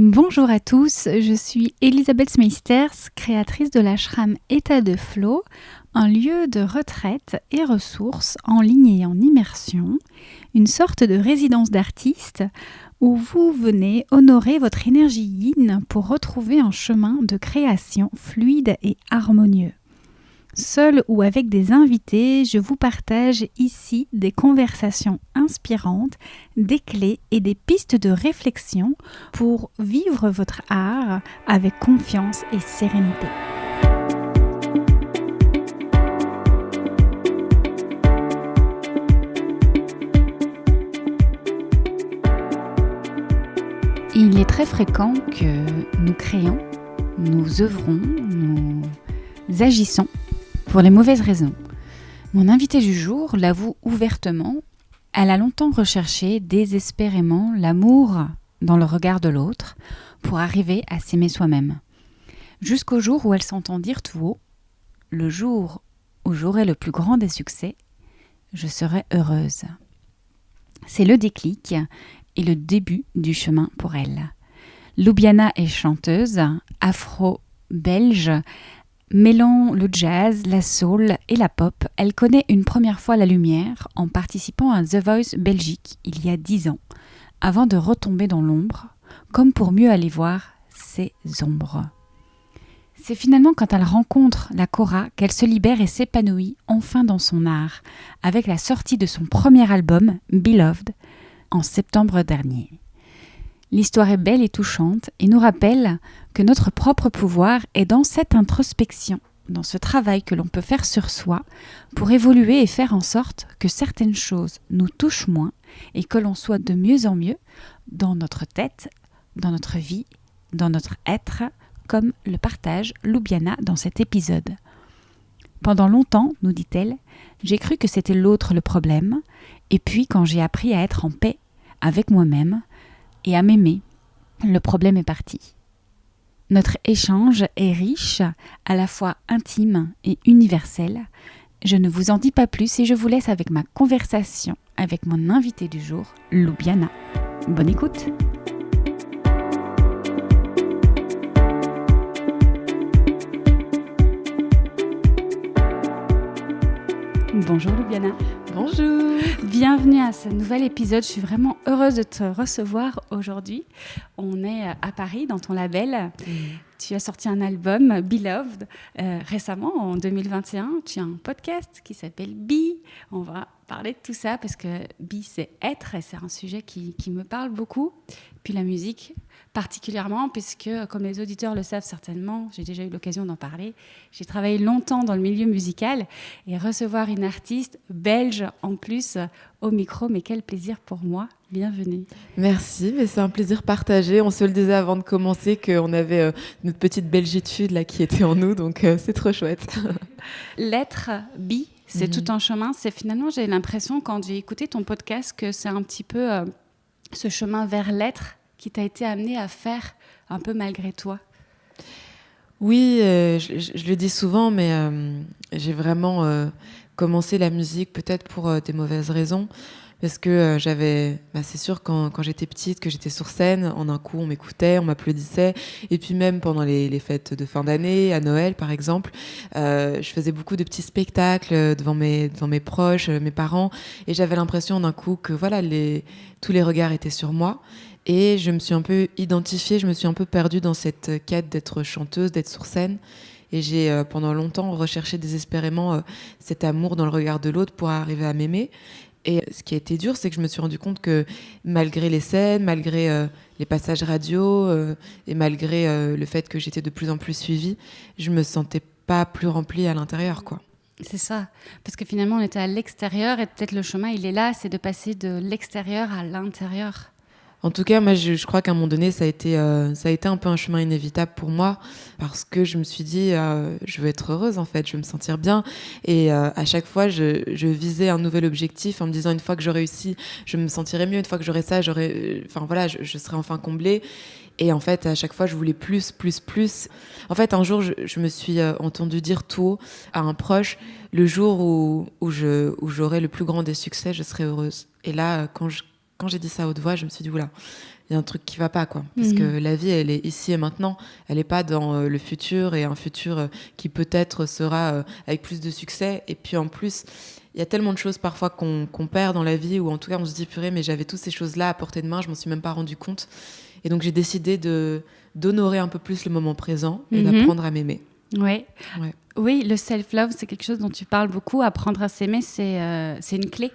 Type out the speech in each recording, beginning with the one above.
Bonjour à tous, je suis Elisabeth Meisters, créatrice de l'ashram État de Flow, un lieu de retraite et ressources en ligne et en immersion, une sorte de résidence d'artiste où vous venez honorer votre énergie yin pour retrouver un chemin de création fluide et harmonieux. Seul ou avec des invités, je vous partage ici des conversations inspirantes, des clés et des pistes de réflexion pour vivre votre art avec confiance et sérénité. Il est très fréquent que nous créons, nous œuvrons, nous agissons pour les mauvaises raisons. Mon invitée du jour l'avoue ouvertement, elle a longtemps recherché désespérément l'amour dans le regard de l'autre pour arriver à s'aimer soi-même. Jusqu'au jour où elle s'entend dire tout haut, le jour où j'aurai le plus grand des succès, je serai heureuse. C'est le déclic et le début du chemin pour elle. Loubiana est chanteuse, afro-belge, mêlant le jazz, la soul et la pop, elle connaît une première fois la lumière en participant à The Voice Belgique il y a 10 ans, avant de retomber dans l'ombre, comme pour mieux aller voir ses ombres. C'est finalement quand elle rencontre la Kora qu'elle se libère et s'épanouit enfin dans son art, avec la sortie de son premier album, Beloved, en septembre dernier. L'histoire est belle et touchante et nous rappelle que notre propre pouvoir est dans cette introspection, dans ce travail que l'on peut faire sur soi pour évoluer et faire en sorte que certaines choses nous touchent moins et que l'on soit de mieux en mieux dans notre tête, dans notre vie, dans notre être, comme le partage Loubiana dans cet épisode. Pendant longtemps, nous dit-elle, j'ai cru que c'était l'autre le problème, et puis quand j'ai appris à être en paix avec moi-même, et à m'aimer, le problème est parti. Notre échange est riche, à la fois intime et universel. Je ne vous en dis pas plus et je vous laisse avec ma conversation avec mon invité du jour, Loubiana. Bonne écoute. Bonjour Loubiana. Bonjour. Bienvenue à ce nouvel épisode. Je suis vraiment heureuse de te recevoir aujourd'hui. On est à Paris dans ton label. Tu as sorti un album, Beloved, récemment en 2021. Tu as un podcast qui s'appelle Be. On va parler de tout ça parce que Be, c'est être et c'est un sujet qui me parle beaucoup. Puis la musique particulièrement, puisque comme les auditeurs le savent certainement, j'ai déjà eu l'occasion d'en parler, j'ai travaillé longtemps dans le milieu musical et recevoir une artiste belge en plus au micro, mais quel plaisir pour moi. Bienvenue. Merci, mais c'est un plaisir partagé. On se le disait avant de commencer qu'on avait notre petite belgitude là qui était en nous, donc c'est trop chouette. L'être Be, c'est tout un chemin. C'est finalement, j'ai l'impression quand j'ai écouté ton podcast que c'est un petit peu ce chemin vers l'être qui t'a été amené à faire un peu malgré toi. Oui, je le dis souvent, mais j'ai vraiment commencé la musique peut-être pour des mauvaises raisons. Parce que c'est sûr quand j'étais petite, que j'étais sur scène, en un coup on m'écoutait, on m'applaudissait. Et puis même pendant les fêtes de fin d'année, à Noël par exemple, je faisais beaucoup de petits spectacles devant mes proches, mes parents. Et j'avais l'impression d'un coup que voilà, tous les regards étaient sur moi. Et je me suis un peu identifiée, je me suis un peu perdue dans cette quête d'être chanteuse, d'être sur scène. Et j'ai pendant longtemps recherché désespérément cet amour dans le regard de l'autre pour arriver à m'aimer. Et ce qui a été dur, c'est que je me suis rendu compte que malgré les scènes, malgré les passages radio et malgré le fait que j'étais de plus en plus suivie, je me sentais pas plus remplie à l'intérieur, quoi. C'est ça, parce que finalement on était à l'extérieur et peut-être le chemin il est là, c'est de passer de l'extérieur à l'intérieur. En tout cas, moi, je crois qu'à un moment donné, ça a été un peu un chemin inévitable pour moi parce que je me suis dit, je veux être heureuse en fait, je veux me sentir bien. Et à chaque fois, je visais un nouvel objectif en me disant, une fois que j'aurai réussi, je me sentirai mieux. Une fois que j'aurai ça, je serai enfin comblée. Et en fait, à chaque fois, je voulais plus. En fait, un jour, je me suis entendue dire tout haut à un proche, le jour où j'aurai le plus grand des succès, je serai heureuse. Et là, quand j'ai dit ça à haute voix, je me suis dit, oula, il y a un truc qui va pas, quoi. Parce que la vie, elle est ici et maintenant. Elle est pas dans le futur, et un futur qui peut-être sera avec plus de succès. Et puis en plus, il y a tellement de choses parfois qu'on perd dans la vie, ou en tout cas on se dit purée, mais j'avais toutes ces choses-là à portée de main, je m'en suis même pas rendu compte. Et donc j'ai décidé d'honorer un peu plus le moment présent et d'apprendre à m'aimer. Ouais. Oui, le self-love, c'est quelque chose dont tu parles beaucoup. Apprendre à s'aimer, c'est une clé.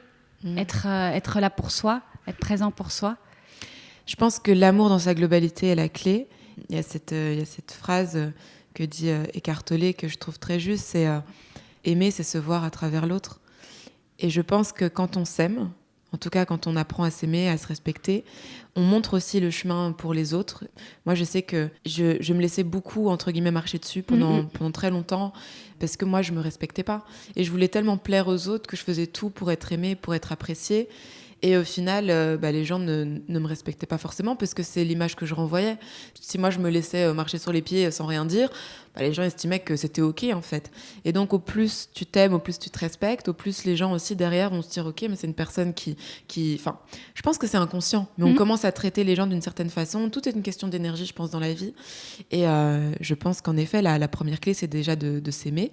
Être là pour soi, être présent pour soi. Je pense que l'amour dans sa globalité est la clé. Il y a cette phrase que dit Eckhart Tolle que je trouve très juste, c'est aimer, c'est se voir à travers l'autre. Et je pense que quand on s'aime, en tout cas quand on apprend à s'aimer, à se respecter, on montre aussi le chemin pour les autres. Moi, je sais que je me laissais beaucoup, entre guillemets, marcher dessus pendant très longtemps, parce que moi, je me respectais pas. Et je voulais tellement plaire aux autres que je faisais tout pour être aimée, pour être appréciée. Et au final, les gens ne me respectaient pas forcément, parce que c'est l'image que je renvoyais. Si moi, je me laissais marcher sur les pieds sans rien dire, les gens estimaient que c'était OK, en fait. Et donc, au plus tu t'aimes, au plus tu te respectes, au plus les gens aussi derrière vont se dire OK, mais c'est une personne qui... Enfin, je pense que c'est inconscient, mais on commence à traiter les gens d'une certaine façon. Tout est une question d'énergie, je pense, dans la vie. Et je pense qu'en effet, la première clé, c'est déjà de s'aimer,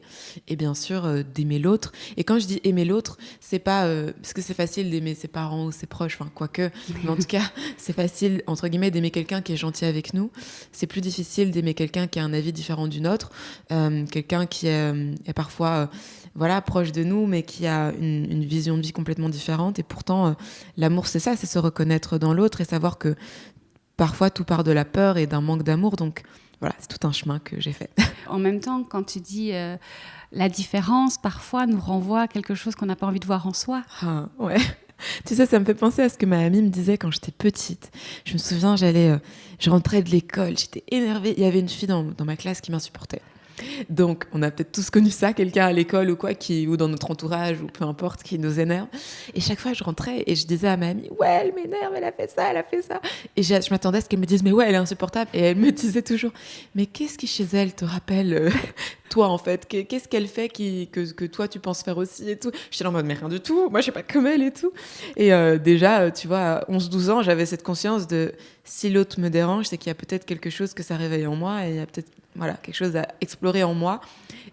et bien sûr, d'aimer l'autre. Et quand je dis aimer l'autre, c'est pas... parce que c'est facile d'aimer ses parents ou ses proches, enfin, quoique. Mais en tout cas, c'est facile, entre guillemets, d'aimer quelqu'un qui est gentil avec nous. C'est plus difficile d'aimer quelqu'un qui a un avis différent du nôtre. Quelqu'un qui est parfois proche de nous, mais qui a une vision de vie complètement différente. Et pourtant, l'amour, c'est ça, c'est se reconnaître dans l'autre et savoir que parfois tout part de la peur et d'un manque d'amour. Donc voilà, c'est tout un chemin que j'ai fait. En même temps, quand tu dis la différence, parfois nous renvoie à quelque chose qu'on n'a pas envie de voir en soi. Ah, ouais. Tu sais, ça me fait penser à ce que ma amie me disait quand j'étais petite. Je me souviens, je rentrais de l'école, j'étais énervée. Il y avait une fille dans ma classe qui m'insupportait. Donc, on a peut-être tous connu ça, quelqu'un à l'école ou quoi, ou dans notre entourage, ou peu importe, qui nous énerve. Et chaque fois, je rentrais et je disais à ma amie, ouais, elle m'énerve, elle a fait ça, elle a fait ça. Et je m'attendais à ce qu'elle me dise, mais ouais, elle est insupportable. Et elle me disait toujours, mais qu'est-ce qui chez elle te rappelle toi, en fait, qu'est-ce qu'elle fait que toi, tu penses faire aussi et tout. J'étais en mode, mais rien du tout, moi, je suis pas comme elle et tout. Et déjà, tu vois, à 11-12 ans, j'avais cette conscience de, si l'autre me dérange, c'est qu'il y a peut-être quelque chose que ça réveille en moi, et il y a peut-être quelque chose à explorer en moi,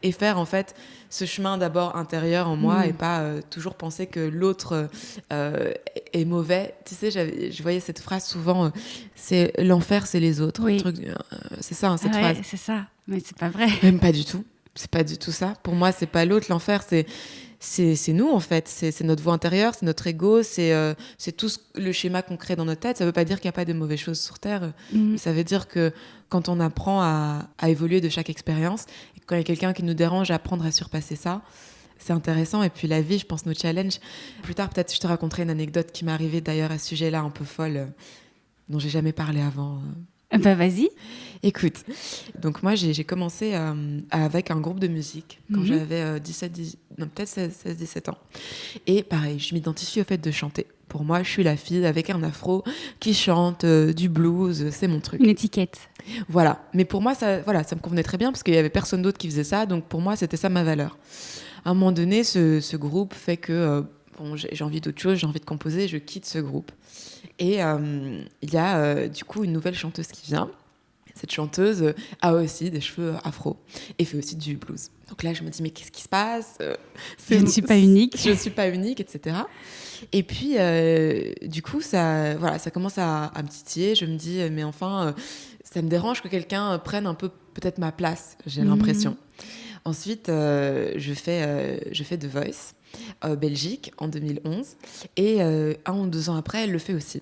et faire, en fait, ce chemin d'abord intérieur en moi, et pas toujours penser que l'autre est mauvais. Tu sais, je voyais cette phrase souvent, c'est l'enfer, c'est les autres. Oui. C'est ça, cette phrase. C'est ça, mais c'est pas vrai. Même pas du tout. C'est pas du tout ça. Pour moi, c'est pas l'autre. L'enfer, c'est nous, en fait. C'est notre voix intérieure, c'est notre ego, c'est tout le schéma qu'on crée dans notre tête. Ça veut pas dire qu'il n'y a pas de mauvaises choses sur Terre. Ça veut dire que quand on apprend à évoluer de chaque expérience, et quand il y a quelqu'un qui nous dérange, apprendre à surpasser ça, c'est intéressant. Et puis la vie, je pense, nous challenge. Plus tard, peut-être, je te raconterai une anecdote qui m'est arrivée d'ailleurs à ce sujet-là, un peu folle, dont j'ai jamais parlé avant. Bah vas-y. Écoute, donc moi j'ai commencé avec un groupe de musique quand j'avais 16-17 ans. Et pareil, je m'identifie au fait de chanter. Pour moi, je suis la fille avec un afro qui chante du blues, c'est mon truc. Une étiquette. Voilà, mais pour moi, ça me convenait très bien parce qu'il y avait personne d'autre qui faisait ça, donc pour moi, c'était ça ma valeur. À un moment donné, ce groupe fait que j'ai envie d'autre chose, j'ai envie de composer, je quitte ce groupe. Et il y a du coup une nouvelle chanteuse qui vient. Cette chanteuse a aussi des cheveux afro et fait aussi du blues. Donc là, je me dis, mais qu'est-ce qui se passe ? Je ne suis pas unique. Je ne suis pas unique, etc. Et puis, du coup, ça commence à me titiller. Je me dis, mais enfin, ça me dérange que quelqu'un prenne un peu peut-être ma place, j'ai l'impression. Ensuite, je fais The Voice. Belgique en 2011 et 1 ou 2 ans après elle le fait aussi,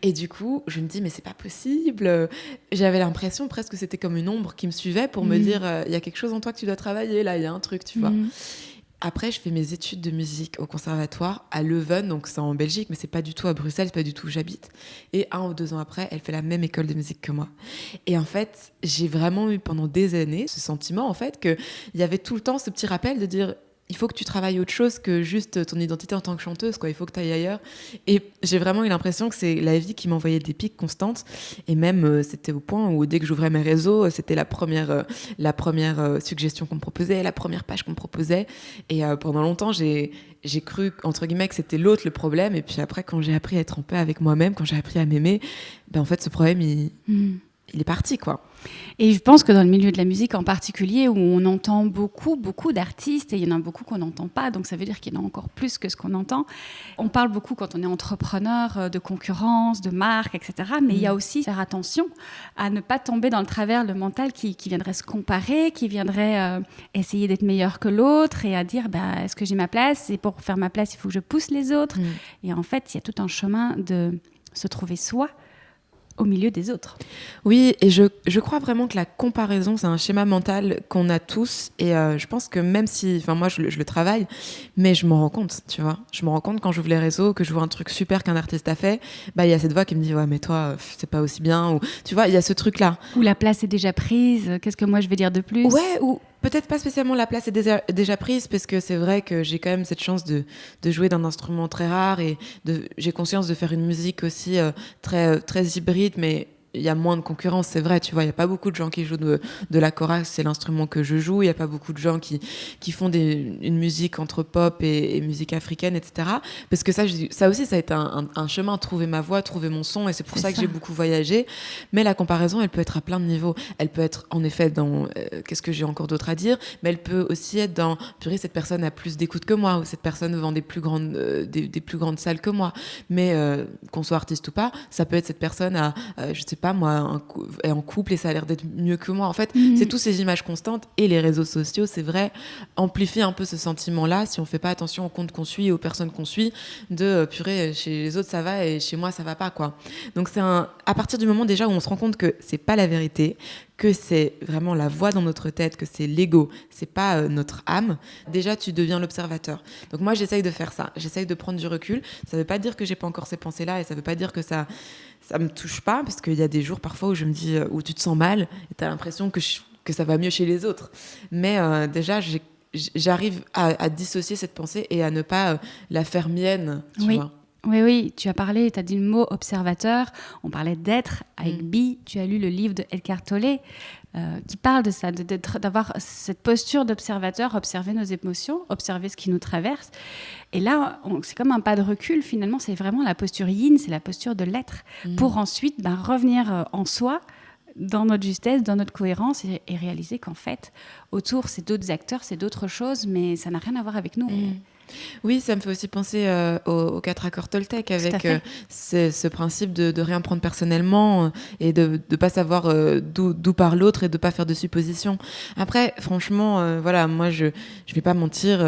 et du coup je me dis mais c'est pas possible, j'avais l'impression presque que c'était comme une ombre qui me suivait pour me dire il y a quelque chose en toi que tu dois travailler là, il y a un truc, tu vois. Après je fais mes études de musique au conservatoire à Leuven, donc c'est en Belgique mais c'est pas du tout à Bruxelles, c'est pas du tout où j'habite, et 1 ou 2 ans après elle fait la même école de musique que moi. Et en fait j'ai vraiment eu pendant des années ce sentiment en fait qu'il y avait tout le temps ce petit rappel de dire il faut que tu travailles autre chose que juste ton identité en tant que chanteuse, quoi. Il faut que tu ailles ailleurs. Et j'ai vraiment eu l'impression que c'est la vie qui m'envoyait des pics constantes. Et même, c'était au point où dès que j'ouvrais mes réseaux, c'était la première suggestion qu'on me proposait, la première page qu'on me proposait. Et pendant longtemps, j'ai cru, entre guillemets, que c'était l'autre le problème. Et puis après, quand j'ai appris à être en paix avec moi-même, quand j'ai appris à m'aimer, en fait, ce problème, il est parti, quoi. Et je pense que dans le milieu de la musique en particulier, où on entend beaucoup d'artistes, et il y en a beaucoup qu'on n'entend pas, donc ça veut dire qu'il y en a encore plus que ce qu'on entend. On parle beaucoup quand on est entrepreneur de concurrence, de marque, etc. Mais il y a aussi faire attention à ne pas tomber dans le travers, le mental qui viendrait se comparer, qui viendrait essayer d'être meilleur que l'autre et à dire est-ce que j'ai ma place ? Et pour faire ma place, il faut que je pousse les autres. Et en fait, il y a tout un chemin de se trouver soi au milieu des autres. Oui, et je crois vraiment que la comparaison, c'est un schéma mental qu'on a tous, et je pense que même si, moi je le travaille, mais je m'en rends compte, tu vois. Je me rends compte quand j'ouvre les réseaux, que je vois un truc super qu'un artiste a fait, il y a cette voix qui me dit, ouais, mais toi, c'est pas aussi bien, ou tu vois, il y a ce truc-là. Ou la place est déjà prise, qu'est-ce que moi je vais dire de plus ? Ouais, ou peut-être pas spécialement la place est déjà prise, parce que c'est vrai que j'ai quand même cette chance de jouer d'un instrument très rare, et j'ai conscience de faire une musique aussi très, très hybride, mais il y a moins de concurrence, c'est vrai, tu vois, il n'y a pas beaucoup de gens qui jouent de la chorale, c'est l'instrument que je joue, il n'y a pas beaucoup de gens qui font une musique entre pop et musique africaine, etc. Parce que ça aussi, ça a été un chemin, trouver ma voix, trouver mon son, et c'est pour ça que j'ai beaucoup voyagé. Mais la comparaison, elle peut être à plein de niveaux. Elle peut être, en effet, dans qu'est-ce que j'ai encore d'autre à dire, mais elle peut aussi être dans, purée, cette personne a plus d'écoute que moi, ou cette personne vend des plus grandes salles que moi. Mais qu'on soit artiste ou pas, ça peut être cette personne à, je sais pas moi, est en couple et ça a l'air d'être mieux que moi. En fait, c'est toutes ces images constantes, et les réseaux sociaux, c'est vrai, amplifient un peu ce sentiment-là, si on fait pas attention aux comptes qu'on suit et aux personnes qu'on suit, de purée, chez les autres ça va et chez moi ça va pas, quoi. Donc c'est à partir du moment déjà où on se rend compte que c'est pas la vérité, que c'est vraiment la voix dans notre tête, que c'est l'ego, c'est pas notre âme, déjà tu deviens l'observateur. Donc moi j'essaye de faire ça, j'essaye de prendre du recul. Ça veut pas dire que j'ai pas encore ces pensées-là, et ça veut pas dire que ça me touche pas, parce qu'il y a des jours parfois où je me dis, où tu te sens mal et t'as l'impression que ça va mieux chez les autres. Mais déjà j'arrive à dissocier cette pensée et à ne pas la faire mienne, tu vois. Oui, tu as parlé, tu as dit le mot observateur, on parlait d'être avec Bi, tu as lu le livre de Eckhart Tolle qui parle de ça, d'avoir cette posture d'observateur, observer nos émotions, observer ce qui nous traverse. Et là, c'est comme un pas de recul, finalement, c'est vraiment la posture yin, c'est la posture de l'être, pour ensuite revenir en soi, dans notre justesse, dans notre cohérence, et réaliser qu'en fait, autour, c'est d'autres acteurs, c'est d'autres choses, mais ça n'a rien à voir avec nous. Oui, ça me fait aussi penser aux 4 accords Toltec, avec ce principe de rien prendre personnellement, et de ne pas savoir d'où part l'autre, et de ne pas faire de suppositions. Après, franchement, voilà, moi, je vais pas mentir.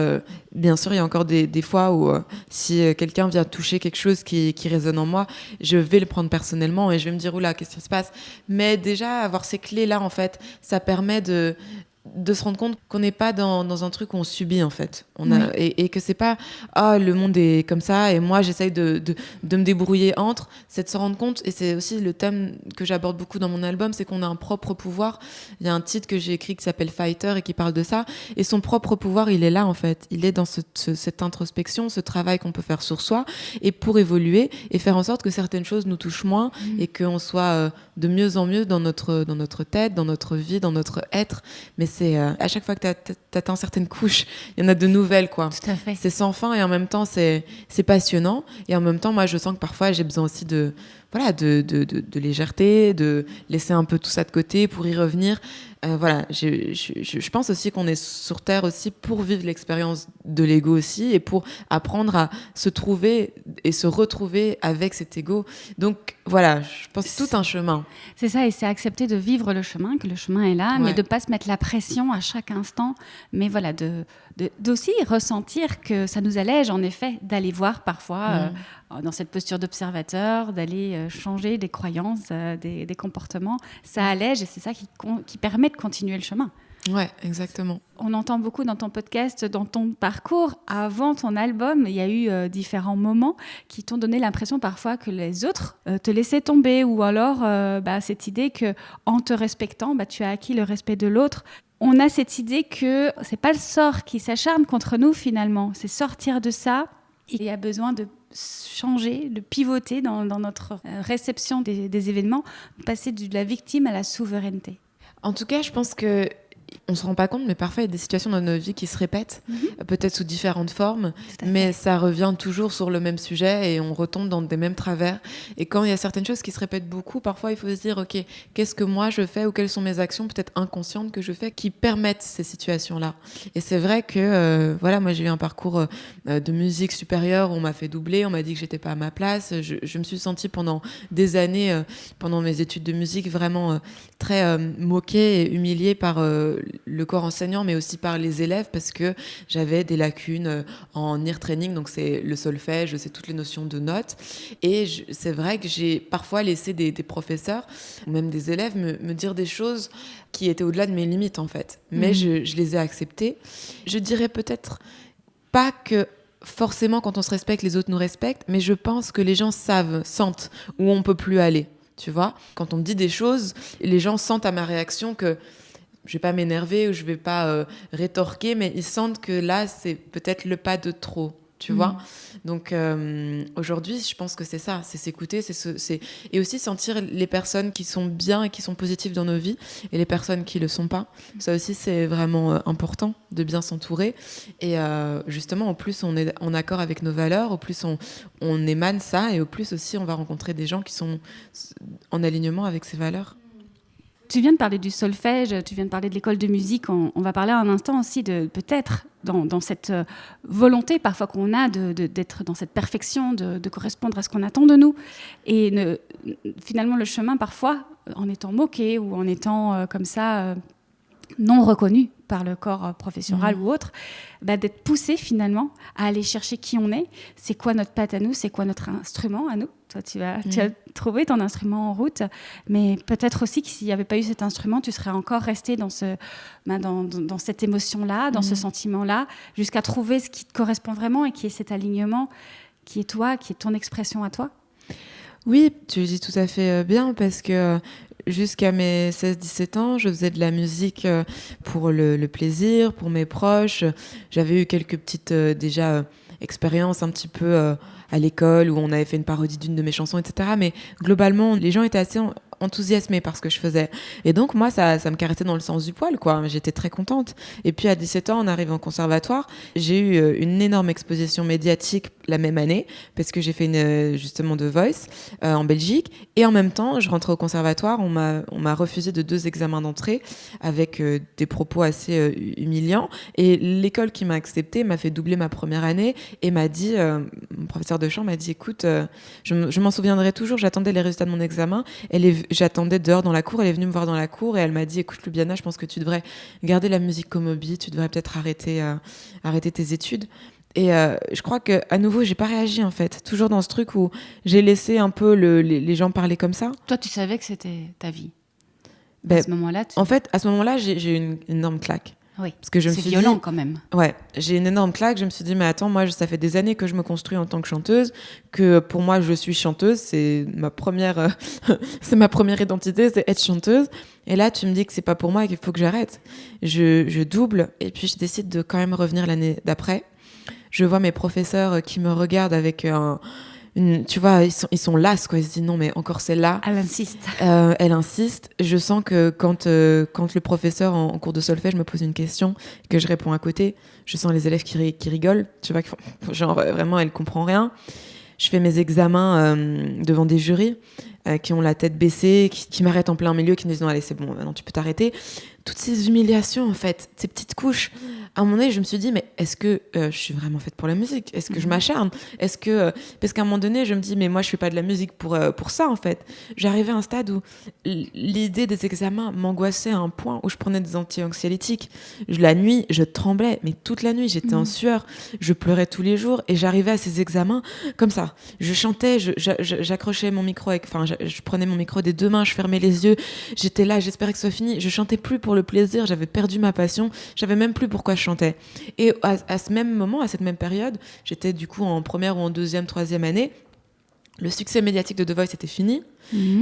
Bien sûr, il y a encore des fois où si quelqu'un vient toucher quelque chose qui résonne en moi, je vais le prendre personnellement et je vais me dire, oula, qu'est-ce qui se passe ? Mais déjà, avoir ces clés-là, en fait, ça permet de se rendre compte qu'on n'est pas dans un truc où on subit, en fait. Et que c'est pas le monde est comme ça et moi j'essaye de me débrouiller entre. C'est de se rendre compte, et c'est aussi le thème que j'aborde beaucoup dans mon album, c'est qu'on a un propre pouvoir. Il y a un titre que j'ai écrit qui s'appelle Fighter et qui parle de ça, et son propre pouvoir, il est là, en fait. Il est dans cette introspection, ce travail qu'on peut faire sur soi, et pour évoluer et faire en sorte que certaines choses nous touchent moins, et qu'on soit de mieux en mieux dans notre tête, dans notre vie, dans notre être. Mais c'est à chaque fois que tu atteins certaines couches, il y en a de nouvelles, quoi. Tout à fait. C'est sans fin, et en même temps c'est passionnant, et en même temps moi je sens que parfois j'ai besoin aussi de légèreté, de laisser un peu tout ça de côté pour y revenir. Voilà, je pense aussi qu'on est sur Terre aussi pour vivre l'expérience de l'ego aussi, et pour apprendre à se trouver et se retrouver avec cet ego. Donc voilà, je pense que c'est tout un chemin. C'est ça, et c'est accepter de vivre le chemin, que le chemin est là, mais de ne pas se mettre la pression à chaque instant, mais voilà, d'aussi ressentir que ça nous allège, en effet, d'aller voir parfois dans cette posture d'observateur, d'aller changer des croyances, des comportements. Ça allège, et c'est ça qui permet de continuer le chemin. Ouais, exactement. On entend beaucoup dans ton podcast, dans ton parcours, avant ton album, il y a eu différents moments qui t'ont donné l'impression parfois que les autres te laissaient tomber, ou alors cette idée qu'en te respectant, tu as acquis le respect de l'autre. on a cette idée que c'est pas le sort qui s'acharne contre nous finalement, c'est sortir de ça. Il y a besoin de changer, de pivoter dans notre réception des événements, passer de la victime à la souveraineté. En tout cas, je pense que on se rend pas compte, mais parfois il y a des situations dans nos vies qui se répètent, peut-être sous différentes formes, mais ça revient toujours sur le même sujet et on retombe dans des mêmes travers. Et quand il y a certaines choses qui se répètent beaucoup, parfois il faut se dire, ok, qu'est-ce que moi je fais ou quelles sont mes actions peut-être inconscientes que je fais qui permettent ces situations-là. Et c'est vrai que voilà, moi j'ai eu un parcours de musique supérieure où on m'a fait doubler, on m'a dit que j'étais pas à ma place. Je me suis sentie pendant des années, pendant mes études de musique, vraiment très moquée et humiliée par le corps enseignant, mais aussi par les élèves, parce que j'avais des lacunes en ear training, donc c'est le solfège, c'est toutes les notions de notes. Et c'est vrai que j'ai parfois laissé des professeurs, ou même des élèves, me dire des choses qui étaient au-delà de mes limites, en fait. Mais je les ai acceptées. Je dirais peut-être pas que forcément, quand on se respecte, les autres nous respectent, mais je pense que les gens sentent où on peut plus aller. Tu vois, quand on me dit des choses, les gens sentent à ma réaction que je vais pas m'énerver ou je vais pas rétorquer, mais ils sentent que là, c'est peut-être le pas de trop, tu vois. Donc aujourd'hui, je pense que c'est ça, c'est s'écouter, et aussi sentir les personnes qui sont bien et qui sont positives dans nos vies et les personnes qui le sont pas. Ça aussi, c'est vraiment important de bien s'entourer. Et justement, au plus on est en accord avec nos valeurs, au plus on émane ça, et au plus aussi on va rencontrer des gens qui sont en alignement avec ces valeurs. Tu viens de parler du solfège, tu viens de parler de l'école de musique. On va parler un instant aussi de peut-être dans cette volonté parfois qu'on a d'être dans cette perfection, de correspondre à ce qu'on attend de nous. Et finalement, le chemin, parfois, en étant moqué ou en étant comme ça non reconnu par le corps professoral ou autre, d'être poussé finalement à aller chercher qui on est, c'est quoi notre patte à nous, c'est quoi notre instrument à nous. Toi, tu as trouvé ton instrument en route, mais peut-être aussi que s'il n'y avait pas eu cet instrument, tu serais encore resté dans cette émotion-là, dans ce sentiment-là, jusqu'à trouver ce qui te correspond vraiment et qui est cet alignement qui est toi, qui est ton expression à toi. Oui, tu le dis tout à fait bien, parce que jusqu'à mes 16-17 ans, je faisais de la musique pour le plaisir, pour mes proches. J'avais eu quelques petites expériences un petit peu à l'école où on avait fait une parodie d'une de mes chansons, etc. Mais globalement, les gens étaient assez enthousiasmés par ce que je faisais. Et donc, moi, ça me caressait dans le sens du poil, quoi. J'étais très contente. Et puis, à 17 ans, en arrivant au conservatoire, j'ai eu une énorme exposition médiatique la même année, parce que j'ai fait justement The Voice en Belgique. Et en même temps, je rentrais au conservatoire, on m'a refusé de 2 examens d'entrée avec des propos assez humiliants. Et l'école qui m'a acceptée m'a fait doubler ma première année et m'a dit, mon professeur de chant m'a dit, écoute, je m'en souviendrai toujours, j'attendais les résultats de mon examen. J'attendais dehors dans la cour, elle est venue me voir dans la cour et elle m'a dit, écoute Lubiana, je pense que tu devrais garder la musique comme hobby, tu devrais peut-être arrêter tes études. Et je crois qu'à nouveau, j'ai pas réagi en fait. Toujours dans ce truc où j'ai laissé un peu les gens parler comme ça. Toi, tu savais que c'était ta vie. À ce moment-là, En fait, à ce moment-là, j'ai eu une énorme claque. Oui, parce que c'est violent quand même. Ouais, j'ai une énorme claque. Je me suis dit, mais attends, moi, ça fait des années que je me construis en tant que chanteuse, que pour moi, je suis chanteuse. C'est ma première identité, c'est être chanteuse. Et là, tu me dis que c'est pas pour moi et qu'il faut que j'arrête. Je double et puis je décide de quand même revenir l'année d'après. Je vois mes professeurs qui me regardent avec tu vois, ils sont las, quoi. Ils se disent non, mais encore celle-là. Elle insiste. Elle insiste. Je sens que quand le professeur en cours de solfège me pose une question et que je réponds à côté, je sens les élèves qui rigolent. Tu vois, genre vraiment, elle comprend rien. Je fais mes examens devant des jurys qui ont la tête baissée, qui m'arrêtent en plein milieu, qui me disent non, allez, c'est bon, maintenant tu peux t'arrêter. Toutes ces humiliations, en fait, ces petites couches. À un moment donné, je me suis dit, mais est-ce que je suis vraiment faite pour la musique ? Est-ce que je m'acharne ? Parce qu'à un moment donné, je me dis, mais moi, je fais pas de la musique pour ça, en fait. J'arrivais à un stade où l'idée des examens m'angoissait à un point où je prenais des anti-anxiolytiques. La nuit, je tremblais, mais toute la nuit, j'étais en sueur. Je pleurais tous les jours et j'arrivais à ces examens comme ça. Je chantais, j'accrochais mon micro je prenais mon micro des 2 mains, je fermais les yeux. J'étais là, j'espérais que ce soit fini. Je chantais plus pour le plaisir, j'avais perdu ma passion, je savais même plus pourquoi je chantais. Et à ce même moment, à cette même période, j'étais du coup en première ou en deuxième, troisième année, le succès médiatique de The Voice était fini.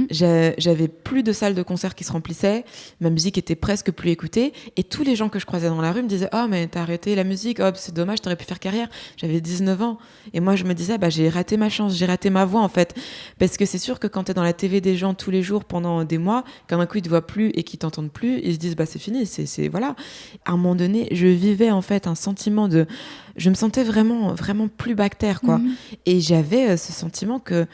J'avais plus de salles de concert qui se remplissaient, ma musique était presque plus écoutée, et tous les gens que je croisais dans la rue me disaient « Oh, mais t'as arrêté la musique, oh, c'est dommage, t'aurais pu faire carrière. » J'avais 19 ans, et moi je me disais « J'ai raté ma chance, j'ai raté ma voix en fait. » Parce que c'est sûr que quand t'es dans la TV des gens tous les jours pendant des mois, quand d'un coup ils te voient plus et qu'ils t'entendent plus, ils se disent « C'est fini, c'est voilà. » À un moment donné, je vivais en fait un sentiment de... Je me sentais vraiment, vraiment plus bactère, quoi. Et j'avais ce sentiment que...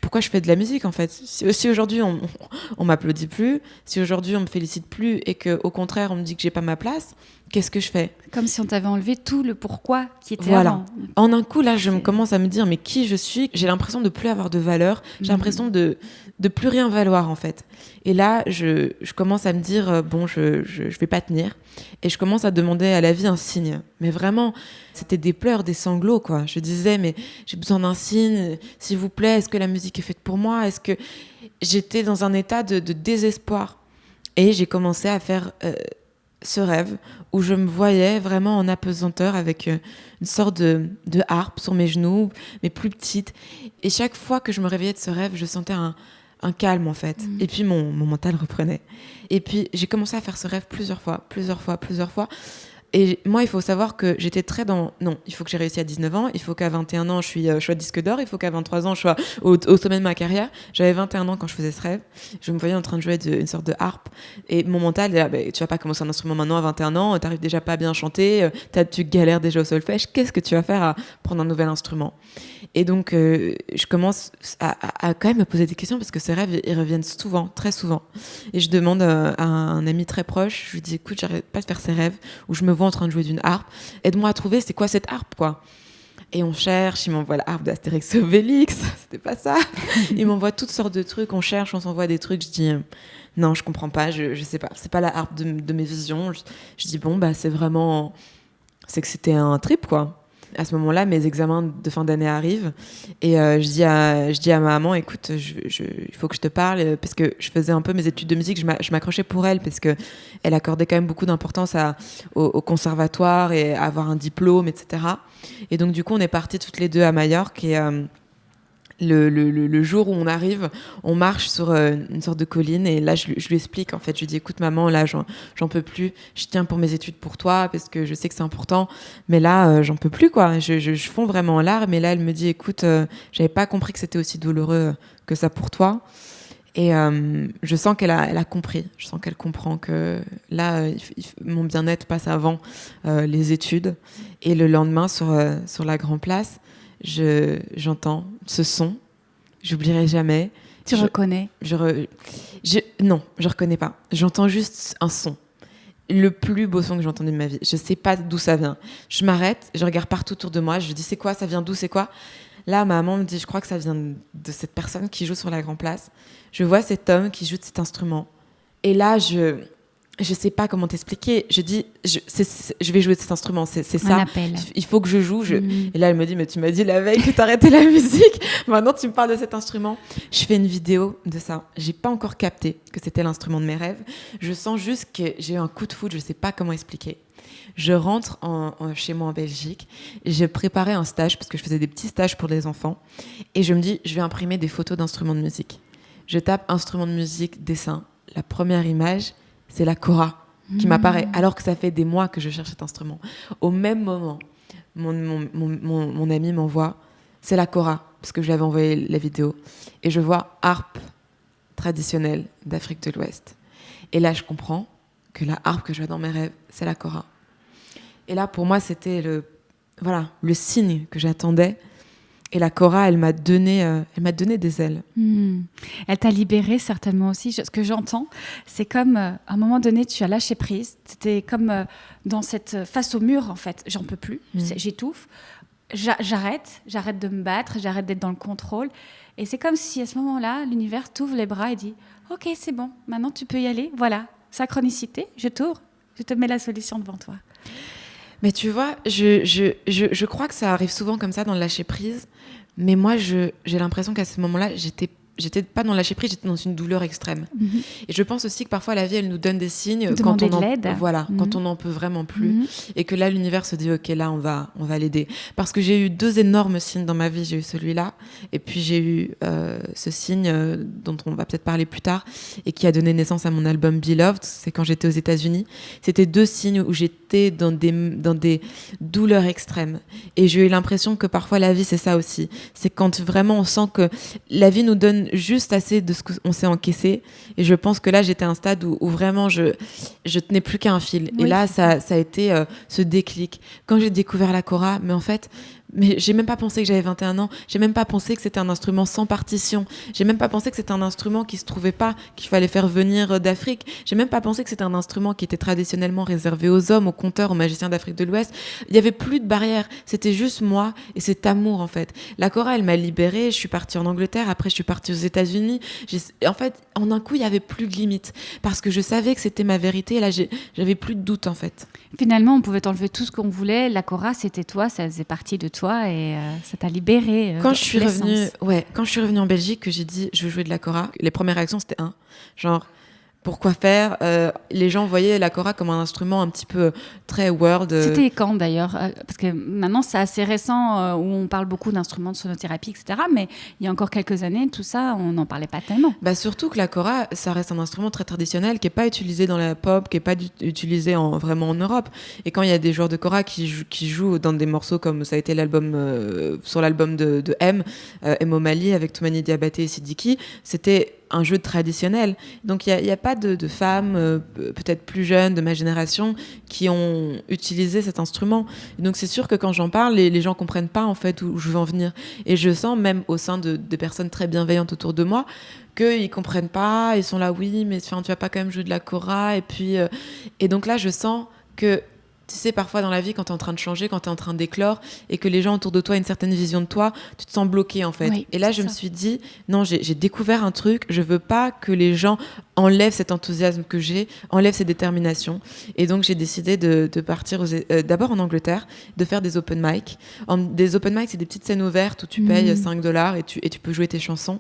pourquoi je fais de la musique, en fait ? Si aujourd'hui, on m'applaudit plus, si aujourd'hui, on me félicite plus et qu'au contraire, on me dit que j'ai pas ma place, qu'est-ce que je fais ? Comme si on t'avait enlevé tout le pourquoi qui était voilà. avant. En un coup, là, je commence à me dire, mais qui je suis ? J'ai l'impression de plus avoir de valeur. J'ai l'impression de plus rien valoir, en fait. Et là, je commence à me dire, je vais pas tenir. Et je commence à demander à la vie un signe. Mais vraiment, c'était des pleurs, des sanglots, quoi. Je disais, mais j'ai besoin d'un signe. S'il vous plaît, est-ce que la musique est faite pour moi ? Est-ce que... J'étais dans un état de désespoir. Et j'ai commencé à faire... ce rêve où je me voyais vraiment en apesanteur avec une sorte de harpe sur mes genoux, mais plus petite. Et chaque fois que je me réveillais de ce rêve, je sentais un calme en fait. Et puis mon mental reprenait. Et puis j'ai commencé à faire ce rêve plusieurs fois. Et moi, il faut savoir que j'étais très dans... Non, il faut que j'ai réussi à 19 ans, il faut qu'à 21 ans, je sois disque d'or, il faut qu'à 23 ans, je sois au sommet de ma carrière. J'avais 21 ans quand je faisais ce rêve. Je me voyais en train de jouer une sorte de harpe. Et mon mental, tu vas pas commencer un instrument maintenant à 21 ans, t'arrives déjà pas à bien chanter, tu galères déjà au solfège, qu'est-ce que tu vas faire à prendre un nouvel instrument ? Et donc, je commence à quand même me poser des questions parce que ces rêves, ils reviennent souvent, très souvent. Et je demande à un ami très proche, je lui dis, écoute, j'arrête pas de faire ces rêves où je me vois en train de jouer d'une harpe. Aide-moi à trouver, c'est quoi cette harpe, quoi ? Et on cherche, il m'envoie la harpe d'Astérix et Obélix, c'était pas ça. Il m'envoie toutes sortes de trucs, on cherche, on s'envoie des trucs, je dis... non, je comprends pas, je sais pas, c'est pas la harpe de mes visions. Je dis, c'est que c'était un trip, quoi. À ce moment-là, mes examens de fin d'année arrivent et je dis à ma maman, écoute, il faut que je te parle parce que je faisais un peu mes études de musique, je m'accrochais pour elle parce que elle accordait quand même beaucoup d'importance au conservatoire et à avoir un diplôme, etc. Et donc du coup, on est partis toutes les deux à Majorque et le jour où on arrive, on marche sur une sorte de colline et là je lui explique en fait, je lui dis écoute maman, là j'en peux plus, je tiens pour mes études pour toi parce que je sais que c'est important, mais là j'en peux plus quoi, je fonds vraiment en larmes et là elle me dit écoute, j'avais pas compris que c'était aussi douloureux que ça pour toi et je sens qu'elle a compris, je sens qu'elle comprend que là mon bien-être passe avant les études et le lendemain sur la Grand Place j'entends ce son, j'oublierai jamais. Tu reconnais ? Non, je reconnais pas. J'entends juste un son. Le plus beau son que j'ai entendu de ma vie. Je sais pas d'où ça vient. Je m'arrête, je regarde partout autour de moi, je dis c'est quoi, ça vient d'où, c'est quoi ? Là, ma maman me dit je crois que ça vient de cette personne qui joue sur la Grand Place. Je vois cet homme qui joue de cet instrument. Et là, je sais pas comment t'expliquer. Je dis, je vais jouer de cet instrument, c'est ça. Appel. Il faut que je joue. Et là, elle me dit, mais tu m'as dit la veille que t'arrêtais la musique. Maintenant, tu me parles de cet instrument. Je fais une vidéo de ça. J'ai pas encore capté que c'était l'instrument de mes rêves. Je sens juste que j'ai eu un coup de foudre. Je sais pas comment expliquer. Je rentre chez moi en Belgique. J'ai préparé un stage parce que je faisais des petits stages pour les enfants. Et je me dis, je vais imprimer des photos d'instruments de musique. Je tape instrument de musique, dessin. La première image, c'est la kora qui m'apparaît, alors que ça fait des mois que je cherche cet instrument. Au même moment, mon ami m'envoie, c'est la kora, parce que je lui avais envoyé la vidéo, et je vois harpe traditionnelle d'Afrique de l'Ouest. Et là, je comprends que la harpe que je vois dans mes rêves, c'est la kora. Et là, pour moi, c'était le signe que j'attendais. Et la kora, elle m'a donné des ailes. Elle t'a libérée certainement aussi. Ce que j'entends, c'est comme à un moment donné, tu as lâché prise. C'était comme face au mur, en fait. J'en peux plus, j'étouffe. J'arrête de me battre, j'arrête d'être dans le contrôle. Et c'est comme si à ce moment-là, l'univers t'ouvre les bras et dit « Ok, c'est bon, maintenant tu peux y aller. Voilà, synchronicité, je t'ouvre, je te mets la solution devant toi. » Mais tu vois, je crois que ça arrive souvent comme ça dans le lâcher prise. Mais moi, j'ai l'impression qu'à ce moment-là, j'étais j'étais pas dans le lâcher prise, j'étais dans une douleur extrême. Et je pense aussi que parfois la vie, elle nous donne des signes quand quand on n'en peut vraiment plus, et que là l'univers se dit ok, là on va l'aider. Parce que j'ai eu 2 énormes signes dans ma vie. J'ai eu celui-là, et puis j'ai eu ce signe dont on va peut-être parler plus tard, et qui a donné naissance à mon album Beloved. C'est quand j'étais aux États-Unis. C'était 2 signes où j'étais dans des douleurs extrêmes, et j'ai eu l'impression que parfois la vie, c'est ça aussi. C'est quand vraiment on sent que la vie nous donne juste assez de ce qu'on s'est encaissé. Et je pense que là, j'étais à un stade où vraiment je tenais plus qu'à un fil. Oui, et là, ça a été ce déclic. Quand j'ai découvert la kora, mais en fait, j'ai même pas pensé que j'avais 21 ans. J'ai même pas pensé que c'était un instrument sans partition. J'ai même pas pensé que c'était un instrument qui se trouvait pas, qu'il fallait faire venir d'Afrique. J'ai même pas pensé que c'était un instrument qui était traditionnellement réservé aux hommes, aux conteurs, aux magiciens d'Afrique de l'Ouest. Il y avait plus de barrières. C'était juste moi et cet amour, en fait. La kora, elle m'a libérée. Je suis partie en Angleterre. Après, je suis partie aux États-Unis. En fait, en un coup, il y avait plus de limites parce que je savais que c'était ma vérité. Et là, j'avais plus de doute, en fait. Finalement, on pouvait t'enlever tout ce qu'on voulait. La kora, c'était toi. Ça faisait partie de toi. Et ça t'a libérée. Quand je suis revenue en Belgique, que j'ai dit je veux jouer de la kora, les premières réactions c'était genre pourquoi faire les gens voyaient la kora comme un instrument un petit peu très world. C'était quand d'ailleurs parce que maintenant c'est assez récent où on parle beaucoup d'instruments de sonothérapie, etc. Mais il y a encore quelques années, tout ça, on n'en parlait pas tellement. Surtout que la kora, ça reste un instrument très traditionnel qui n'est pas utilisé dans la pop, qui n'est pas utilisé vraiment en Europe. Et quand il y a des joueurs de kora qui jouent dans des morceaux comme ça a été sur l'album de M O'Malley avec Toumani Diabaté et Sidiki, c'était un jeu traditionnel. Donc il n'y a pas de femmes peut-être plus jeunes de ma génération qui ont utilisé cet instrument. Et donc c'est sûr que quand j'en parle, les gens comprennent pas en fait où je veux en venir. Et je sens même au sein de personnes très bienveillantes autour de moi qu'ils comprennent pas, ils sont là oui mais tu vas pas quand même jouer de la kora et donc là je sens que tu sais, parfois dans la vie, quand tu es en train de changer, quand tu es en train d'éclore et que les gens autour de toi ont une certaine vision de toi, tu te sens bloqué en fait. Oui, et là, je me suis dit, non, j'ai découvert un truc, je veux pas que les gens enlèvent cet enthousiasme que j'ai, enlèvent cette détermination. Et donc, j'ai décidé de partir d'abord en Angleterre, de faire des open mic. Des open mic, c'est des petites scènes ouvertes où tu payes $5 et tu peux jouer tes chansons.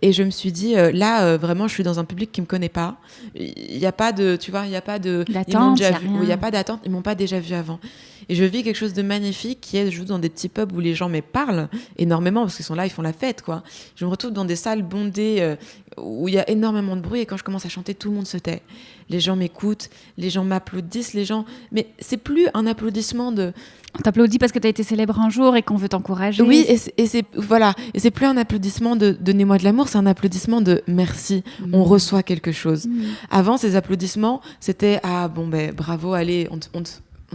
Et je me suis dit, vraiment, je suis dans un public qui me connaît pas. Il n'y a pas de, tu vois, il n'y a pas de... D'attente, il n'y a pas d'attente, ils m'ont pas déjà vu avant. Et je vis quelque chose de magnifique qui est, je joue dans des petits pubs où les gens me parlent énormément parce qu'ils sont là, ils font la fête, quoi. Je me retrouve dans des salles bondées où il y a énormément de bruit et quand je commence à chanter, tout le monde se tait. Les gens m'écoutent, les gens m'applaudissent, mais c'est plus un applaudissement de... On t'applaudit parce que tu as été célèbre un jour et qu'on veut t'encourager. Oui, et c'est plus un applaudissement de donnez-moi de l'amour, c'est un applaudissement de merci, on reçoit quelque chose. Avant, ces applaudissements, c'était bravo, allez, on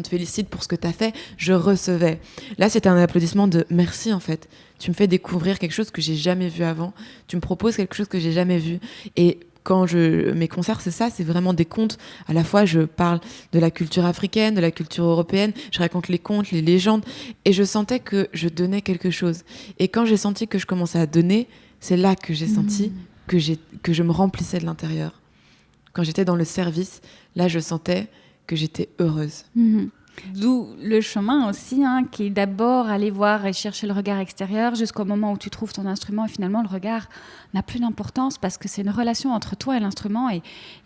te félicite pour ce que tu as fait, je recevais. Là, c'était un applaudissement de merci en fait. Tu me fais découvrir quelque chose que j'ai jamais vu avant, tu me proposes quelque chose que j'ai jamais vu. Et quand mes concerts, c'est ça, c'est vraiment des contes. À la fois, je parle de la culture africaine, de la culture européenne, je raconte les contes, les légendes, et je sentais que je donnais quelque chose. Et quand j'ai senti que je commençais à donner, c'est là que j'ai senti que je me remplissais de l'intérieur. Quand j'étais dans le service, là, je sentais que j'étais heureuse. D'où le chemin aussi, qui est d'abord aller voir et chercher le regard extérieur jusqu'au moment où tu trouves ton instrument et finalement le regard n'a plus d'importance parce que c'est une relation entre toi et l'instrument et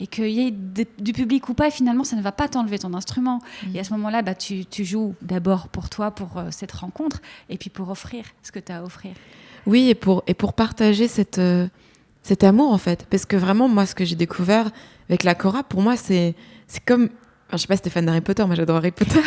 qu'il y ait du public ou pas, et finalement ça ne va pas t'enlever ton instrument. Et à ce moment-là, tu joues d'abord pour toi, pour cette rencontre et puis pour offrir ce que tu as à offrir. Oui, et pour partager cet amour en fait, parce que vraiment moi ce que j'ai découvert avec la kora, pour moi c'est comme... Enfin, je sais pas si t'es fan d'Harry Potter, moi j'adore Harry Potter.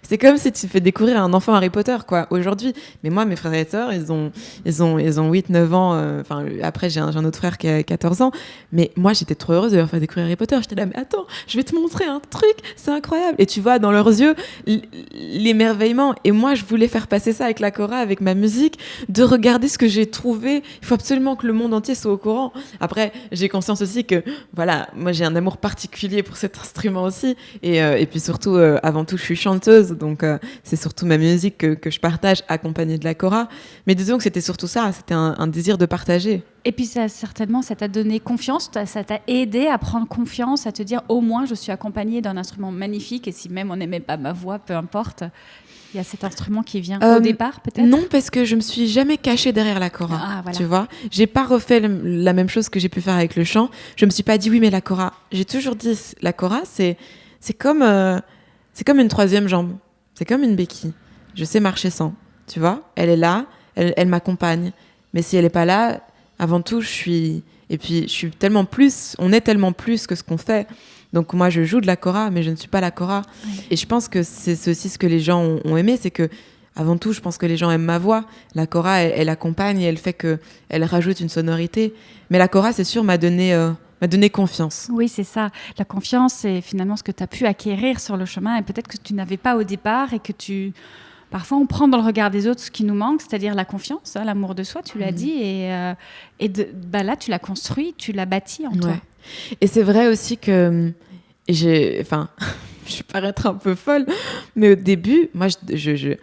C'est comme si tu fais découvrir à un enfant Harry Potter, quoi, aujourd'hui. Mais moi, mes frères et sœurs, ils ont 8, 9 ans. Après, j'ai un autre frère qui a 14 ans. Mais moi, j'étais trop heureuse de leur faire découvrir Harry Potter. J'étais là, mais attends, je vais te montrer un truc, c'est incroyable. Et tu vois dans leurs yeux l'émerveillement. Et moi, je voulais faire passer ça avec la kora, avec ma musique, de regarder ce que j'ai trouvé. Il faut absolument que le monde entier soit au courant. Après, j'ai conscience aussi que, voilà, moi j'ai un amour particulier pour cet instrument aussi. Et puis surtout, avant tout, je suis chanteuse, donc c'est surtout ma musique que je partage, accompagnée de la kora. Mais disons que c'était surtout ça, c'était un désir de partager. Et puis ça t'a donné confiance, ça t'a aidé à prendre confiance, à te dire au moins je suis accompagnée d'un instrument magnifique et si même on n'aimait pas ma voix, peu importe, il y a cet instrument qui vient au départ peut-être. Non, parce que je me suis jamais cachée derrière la kora. Voilà. Tu vois, j'ai pas refait la même chose que j'ai pu faire avec le chant. Je me suis pas dit oui mais la kora. J'ai toujours dit la kora c'est comme une troisième jambe, c'est comme une béquille. Je sais marcher sans. Tu vois, elle est là, elle m'accompagne. Mais si elle est pas là, avant tout, on est tellement plus que ce qu'on fait. Donc moi, je joue de la kora, mais je ne suis pas la kora. Ouais. Et je pense que c'est aussi ce que les gens ont aimé, c'est que, avant tout, je pense que les gens aiment ma voix. La kora, elle accompagne et elle fait qu'elle rajoute une sonorité. Mais la kora, c'est sûr, m'a donné confiance. Oui, c'est ça. La confiance, c'est finalement ce que tu as pu acquérir sur le chemin et peut-être que tu n'avais pas au départ et que Parfois, on prend dans le regard des autres ce qui nous manque, c'est-à-dire la confiance, l'amour de soi, tu l'as dit, et là, tu l'as construit, tu l'as bâti en toi. Et c'est vrai aussi que je vais paraître un peu folle, mais au début, moi, je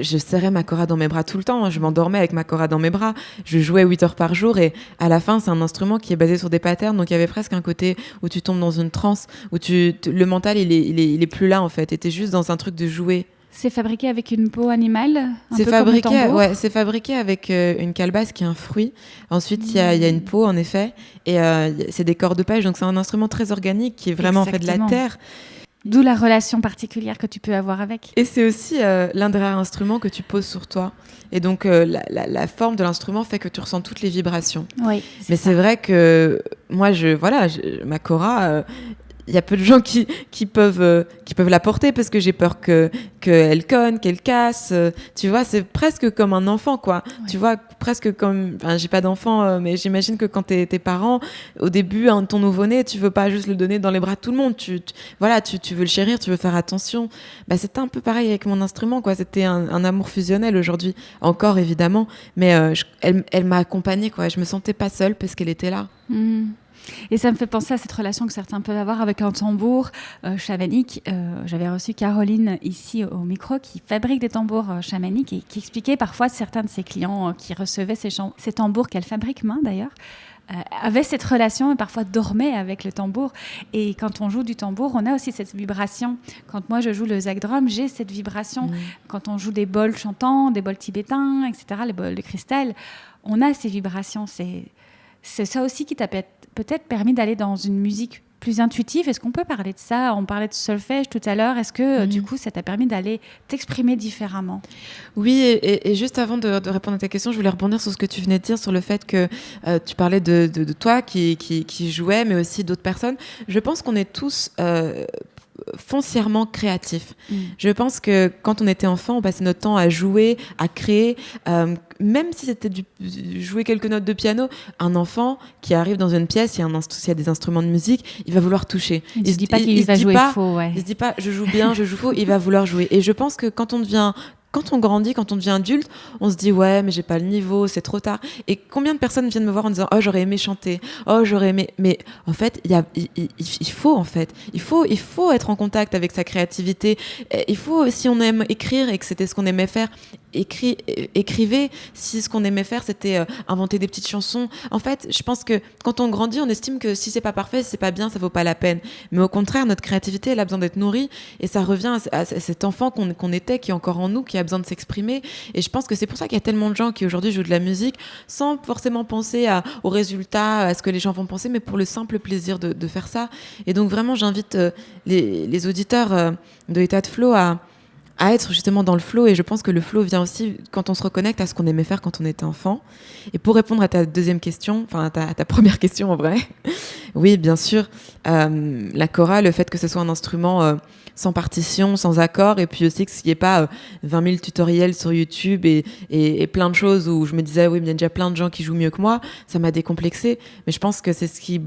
serrais ma kora dans mes bras tout le temps. Je m'endormais avec ma kora dans mes bras. Je jouais 8 heures par jour et à la fin, c'est un instrument qui est basé sur des patterns. Donc, il y avait presque un côté où tu tombes dans une transe, où le mental, il est plus là, en fait. Et t'es juste dans un truc de jouer. C'est fabriqué avec une peau animale, c'est fabriqué avec une calebasse qui est un fruit. Ensuite, il y a une peau, en effet. Et c'est des cordes de pêche. Donc, c'est un instrument très organique qui est vraiment fait de la terre. D'où la relation particulière que tu peux avoir avec. Et c'est aussi l'un des rares instruments que tu poses sur toi. Et donc, la forme de l'instrument fait que tu ressens toutes les vibrations. Oui, c'est vrai que moi, ma kora... il y a peu de gens qui peuvent la porter parce que j'ai peur qu'elle cogne, qu'elle casse. Tu vois, c'est presque comme un enfant, quoi. Ouais. Tu vois, presque comme... Enfin, j'ai pas d'enfant, mais j'imagine que quand t'es parent, au début, ton nouveau-né, tu veux pas juste le donner dans les bras de tout le monde. Tu veux le chérir, tu veux faire attention. Bah, c'était un peu pareil avec mon instrument, quoi. C'était un amour fusionnel aujourd'hui. Encore, évidemment. Mais elle m'a accompagnée, quoi. Je me sentais pas seule parce qu'elle était là. Mmh. Et ça me fait penser à cette relation que certains peuvent avoir avec un tambour chamanique. J'avais reçu Caroline ici au micro qui fabrique des tambours chamaniques et qui expliquait parfois certains de ses clients qui recevaient ces tambours qu'elle fabrique main d'ailleurs, avaient cette relation et parfois dormaient avec le tambour. Et quand on joue du tambour, on a aussi cette vibration. Quand moi je joue le zag drum, j'ai cette vibration. Mmh. Quand on joue des bols chantants, des bols tibétains, etc., les bols de cristal, on a ces vibrations. C'est ça aussi qui t'a peut-être permis d'aller dans une musique plus intuitive. Est-ce qu'on peut parler de ça ? On parlait de solfège tout à l'heure. Est-ce que, du coup, ça t'a permis d'aller t'exprimer différemment ? Oui, et juste avant de répondre à ta question, je voulais rebondir sur ce que tu venais de dire, sur le fait que tu parlais de toi qui jouais, mais aussi d'autres personnes. Je pense qu'on est tous... foncièrement créatif. Je pense que quand on était enfant, on passait notre temps à jouer, à créer, même si c'était jouer quelques notes de piano. Un enfant qui arrive dans une pièce, il y a des instruments de musique, il va vouloir toucher. Il se dit pas qu'il va jouer faux. Ouais. Il se dit pas je joue bien, je joue faux, il va vouloir jouer. Et je pense que quand on grandit, quand on devient adulte, on se dit ouais mais j'ai pas le niveau, c'est trop tard. Et combien de personnes viennent me voir en disant oh j'aurais aimé chanter, oh j'aurais aimé, mais en fait il faut être en contact avec sa créativité. Il faut, si on aime écrire et que c'était ce qu'on aimait faire, écrivez. Si ce qu'on aimait faire c'était inventer des petites chansons, en fait je pense que quand on grandit on estime que si c'est pas parfait, si c'est pas bien, ça vaut pas la peine. Mais au contraire, notre créativité elle a besoin d'être nourrie et ça revient à cet enfant qu'on était, qui est encore en nous, qui a besoin de s'exprimer. Et je pense que c'est pour ça qu'il y a tellement de gens qui aujourd'hui jouent de la musique sans forcément penser aux résultats, à ce que les gens vont penser, mais pour le simple plaisir de faire ça. Et donc vraiment j'invite les auditeurs de État de Flow à être justement dans le flow. Et je pense que le flow vient aussi quand on se reconnecte à ce qu'on aimait faire quand on était enfant. Et pour répondre à ta deuxième question, enfin à ta première question en vrai, oui bien sûr, la kora, le fait que ce soit un instrument sans partition, sans accord, et puis aussi qu'il n'y ait pas 20 000 tutoriels sur YouTube et plein de choses où je me disais oui mais il y a déjà plein de gens qui jouent mieux que moi, ça m'a décomplexée. Mais je pense que c'est ce qui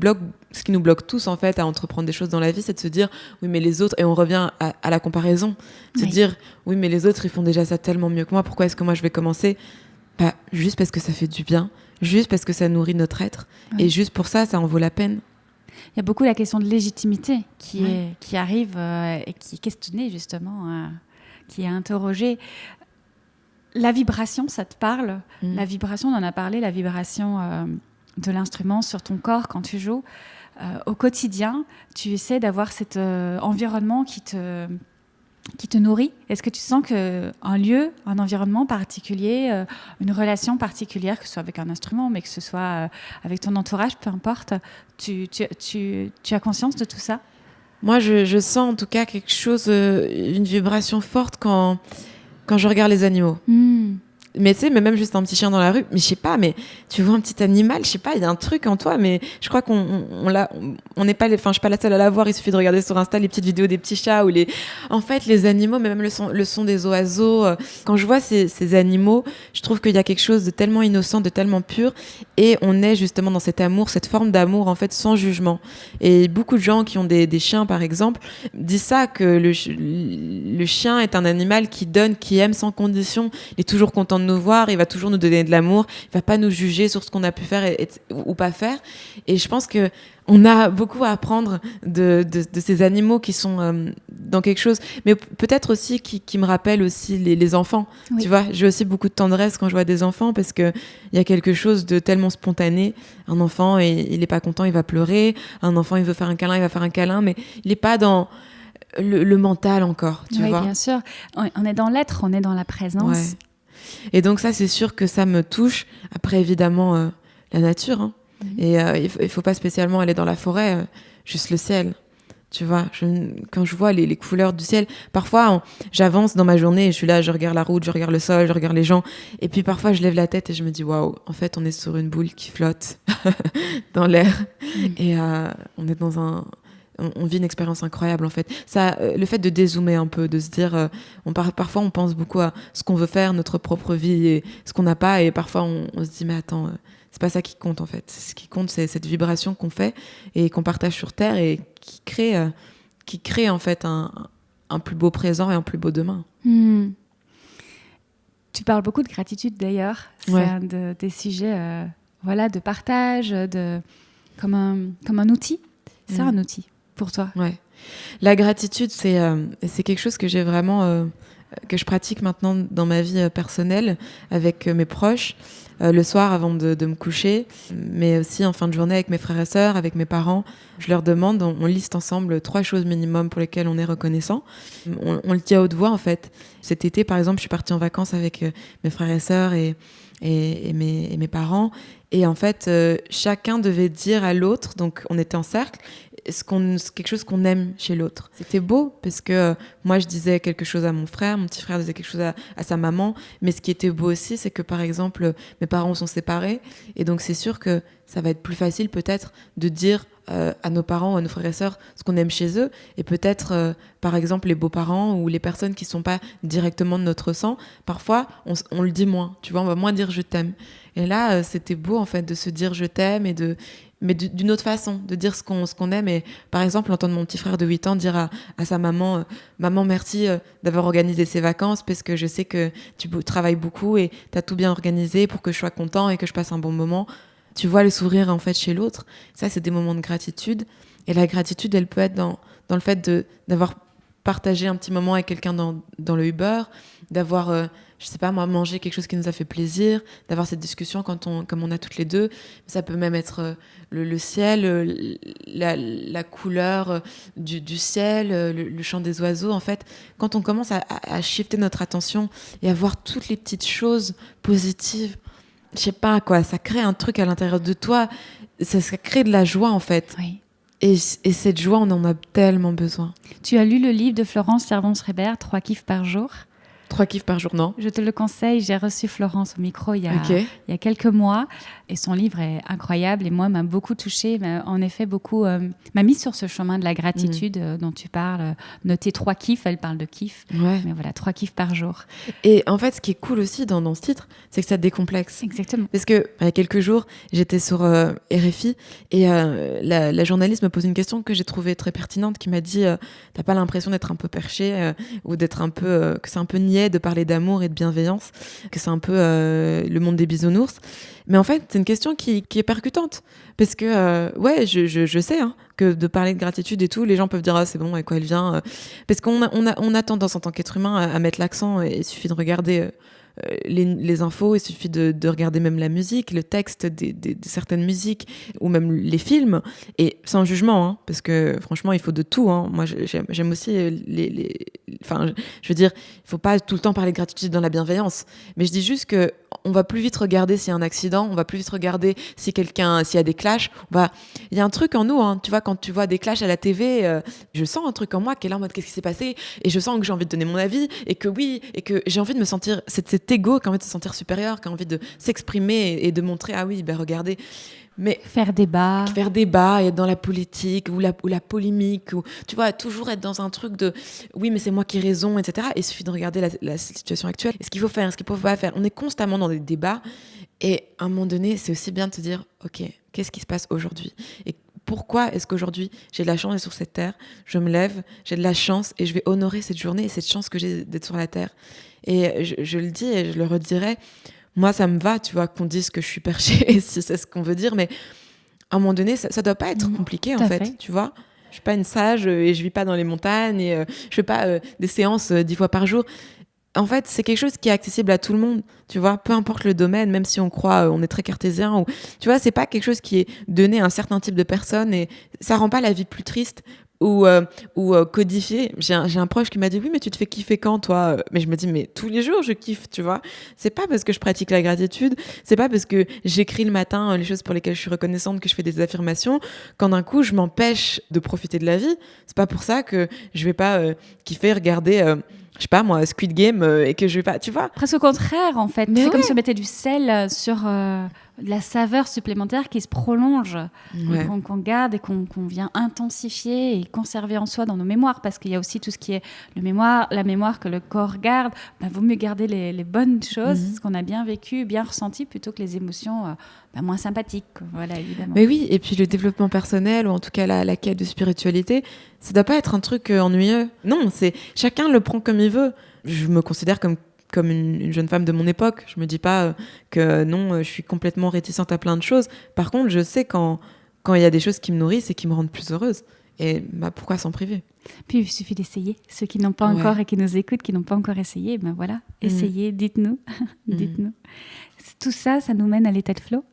nous bloque tous en fait à entreprendre des choses dans la vie, c'est de se dire oui mais les autres, et on revient à la comparaison, se dire oui mais les autres ils font déjà ça tellement mieux que moi, pourquoi est-ce que moi je vais commencer ? Juste parce que ça fait du bien, juste parce que ça nourrit notre être, et juste pour ça en vaut la peine. Il y a beaucoup la question de légitimité qui arrive et qui est questionnée justement, qui est interrogée. La vibration, ça te parle? La vibration, on en a parlé, la vibration de l'instrument sur ton corps quand tu joues. Au quotidien, tu essaies d'avoir cet environnement qui te nourrit. Est-ce que tu sens qu'un lieu, un environnement particulier, une relation particulière, que ce soit avec un instrument, mais que ce soit avec ton entourage, peu importe, tu as conscience de tout ça? Moi, je sens en tout cas quelque chose, une vibration forte quand je regarde les animaux. Mais tu sais, mais même juste un petit chien dans la rue, mais je sais pas, mais tu vois un petit animal, je sais pas, il y a un truc en toi, mais je crois qu'on n'est pas, enfin, je suis pas la seule à l'avoir. Il suffit de regarder sur Insta les petites vidéos des petits chats ou en fait, les animaux, mais même le son des oiseaux. Quand je vois ces animaux, je trouve qu'il y a quelque chose de tellement innocent, de tellement pur, et on est justement dans cet amour, cette forme d'amour en fait sans jugement. Et beaucoup de gens qui ont des chiens, par exemple, disent ça, que le chien est un animal qui donne, qui aime sans condition. Il est toujours content de nous voir, il va toujours nous donner de l'amour, il va pas nous juger sur ce qu'on a pu faire ou pas faire. Et je pense que on a beaucoup à apprendre de ces animaux qui sont dans quelque chose, mais peut-être aussi qui me rappellent aussi les enfants. Oui. Tu vois, j'ai aussi beaucoup de tendresse quand je vois des enfants, parce que il y a quelque chose de tellement spontané. Un enfant, il est pas content, il va pleurer. Un enfant, il veut faire un câlin, il va faire un câlin, mais il est pas dans le mental encore, tu vois. Oui, bien sûr. On est dans l'être, on est dans la présence. Ouais. Et donc ça, c'est sûr que ça me touche. Après, évidemment, la nature. Hein. Et il faut pas spécialement aller dans la forêt, juste le ciel. Tu vois, quand je vois les couleurs du ciel, parfois j'avance dans ma journée et je suis là, je regarde la route, je regarde le sol, je regarde les gens. Et puis parfois, je lève la tête et je me dis, waouh, en fait, on est sur une boule qui flotte dans l'air. Et on est dans on vit une expérience incroyable en fait. Ça, le fait de dézoomer un peu, de se dire, parfois on pense beaucoup à ce qu'on veut faire, notre propre vie et ce qu'on n'a pas, et parfois on se dit mais attends, c'est pas ça qui compte en fait. Ce qui compte, c'est cette vibration qu'on fait et qu'on partage sur Terre et qui crée en fait un plus beau présent et un plus beau demain. Tu parles beaucoup de gratitude d'ailleurs. C'est un des sujets de partage, comme un outil. C'est un outil pour toi. Ouais. La gratitude, c'est quelque chose que j'ai vraiment, que je pratique maintenant dans ma vie personnelle avec mes proches, le soir avant de me coucher, mais aussi en fin de journée avec mes frères et sœurs, avec mes parents. Je leur demande, on liste ensemble 3 choses minimum pour lesquelles on est reconnaissant. On le dit à haute voix en fait. Cet été, par exemple, je suis partie en vacances avec mes frères et sœurs et mes parents. Et en fait, chacun devait dire à l'autre, donc on était en cercle, quelque chose qu'on aime chez l'autre. C'était beau parce que moi je disais quelque chose à mon frère, mon petit frère disait quelque chose à sa maman, mais ce qui était beau aussi, c'est que par exemple mes parents sont séparés et donc c'est sûr que ça va être plus facile peut-être de dire à nos parents, à nos frères et sœurs ce qu'on aime chez eux, et peut-être par exemple les beaux-parents ou les personnes qui sont pas directement de notre sang, parfois on le dit moins, tu vois, on va moins dire je t'aime. Et là c'était beau en fait de se dire je t'aime mais d'une autre façon, de dire ce qu'on aime. Et par exemple, entendre mon petit frère de 8 ans dire à sa maman, maman, merci d'avoir organisé ces vacances parce que je sais que tu travailles beaucoup et tu as tout bien organisé pour que je sois content et que je passe un bon moment. Tu vois le sourire en fait chez l'autre. Ça, c'est des moments de gratitude. Et la gratitude, elle peut être dans le fait d'avoir partagé un petit moment avec quelqu'un dans le Uber, d'avoir... je sais pas moi, manger quelque chose qui nous a fait plaisir, d'avoir cette discussion comme on a toutes les deux. Ça peut même être le ciel, la couleur du ciel, le chant des oiseaux. En fait, quand on commence à shifter notre attention et à voir toutes les petites choses positives, je sais pas quoi, ça crée un truc à l'intérieur de toi, ça crée de la joie en fait. Oui. Et cette joie, on en a tellement besoin. Tu as lu le livre de Florence Servan-Schreiber, 3 kiffs par jour? 3 kiffs par jour, non? Je te le conseille. J'ai reçu Florence au micro il y a quelques mois et son livre est incroyable et moi m'a beaucoup touchée. En effet, m'a mis sur ce chemin de la gratitude dont tu parles. Noter 3 kiffs, elle parle de kiffs. Ouais. Mais voilà, 3 kiffs par jour. Et en fait, ce qui est cool aussi dans ce titre, c'est que ça décomplexe. Exactement. Parce que il y a quelques jours, j'étais sur RFI et la journaliste me pose une question que j'ai trouvée très pertinente, qui m'a dit t'as pas l'impression d'être un peu perché ou d'être un peu que c'est un peu niais niais de parler d'amour et de bienveillance, que c'est un peu le monde des bisounours. Mais en fait, c'est une question qui est percutante. Parce que, je sais que de parler de gratitude et tout, les gens peuvent dire « Ah, c'est bon, à quoi elle vient ?» Parce qu'on a tendance en tant qu'être humain à mettre l'accent. Et il suffit de regarder les infos, il suffit de regarder même la musique, le texte de certaines musiques, ou même les films, et sans jugement, parce que franchement, il faut de tout. Moi, j'aime aussi Enfin, je veux dire, il faut pas tout le temps parler de gratitude dans la bienveillance, mais je dis juste que on va plus vite regarder s'il y a un accident, on va plus vite regarder s'il y a des clashs. Il y a un truc en nous, tu vois, quand tu vois des clashs à la TV, je sens un truc en moi qui est là en mode qu'est-ce qui s'est passé, et je sens que j'ai envie de donner mon avis, et que j'ai envie de me sentir cet ego qui a envie de se sentir supérieur, qui a envie de s'exprimer et de montrer regardez. Mais faire débat, et être dans la politique ou la polémique, ou tu vois, toujours être dans un truc de oui mais c'est moi qui ai raison, etc. Et il suffit de regarder la situation actuelle, ce qu'il faut faire, ce qu'il ne faut pas faire. On est constamment dans des débats, et à un moment donné c'est aussi bien de se dire ok, qu'est-ce qui se passe aujourd'hui, et pourquoi est-ce qu'aujourd'hui j'ai de la chance d'être sur cette terre, je me lève, j'ai de la chance et je vais honorer cette journée et cette chance que j'ai d'être sur la terre. Et je le dis et je le redirai, moi, ça me va, tu vois, qu'on dise que je suis perchée, si c'est ce qu'on veut dire, mais à un moment donné, ça doit pas être compliqué, en fait, tu vois. Je suis pas une sage et je vis pas dans les montagnes et je fais pas des séances 10 fois par jour. En fait, c'est quelque chose qui est accessible à tout le monde, tu vois, peu importe le domaine, même si on croit, on est très cartésien, ou, tu vois, c'est pas quelque chose qui est donné à un certain type de personnes, et ça rend pas la vie plus triste ou codifiée. J'ai un proche qui m'a dit oui mais tu te fais kiffer quand toi? Mais je me dis mais tous les jours je kiffe, tu vois. C'est pas parce que je pratique la gratitude, c'est pas parce que j'écris le matin les choses pour lesquelles je suis reconnaissante que je fais des affirmations quand d'un coup je m'empêche de profiter de la vie. C'est pas pour ça que je vais pas kiffer regarder je sais pas moi, Squid Game, et que je vais pas, tu vois. Presque au contraire, en fait. Mais c'est ouais. comme se mettre du sel sur de la saveur supplémentaire qui se prolonge, Ouais. et qu'on garde et qu'on vient intensifier et conserver en soi dans nos mémoires. Parce qu'il y a aussi tout ce qui est la mémoire que le corps garde. Vaut mieux garder les bonnes choses, ce qu'on a bien vécu, bien ressenti, plutôt que les émotions moins sympathiques. Voilà, évidemment. Mais oui, et puis le développement personnel, ou en tout cas la quête de spiritualité, ça doit pas être un truc ennuyeux. Non, c'est chacun le prend comme il veut. Je me considère comme une jeune femme de mon époque. Je me dis pas que non, je suis complètement réticente à plein de choses. Par contre, je sais quand il y a des choses qui me nourrissent et qui me rendent plus heureuse. Et pourquoi s'en priver? Puis il suffit d'essayer. Ceux qui n'ont pas encore et qui nous écoutent, qui n'ont pas encore essayé, voilà, essayez, dites-nous. Dites-nous. Tout ça, ça nous mène à l'état de flow.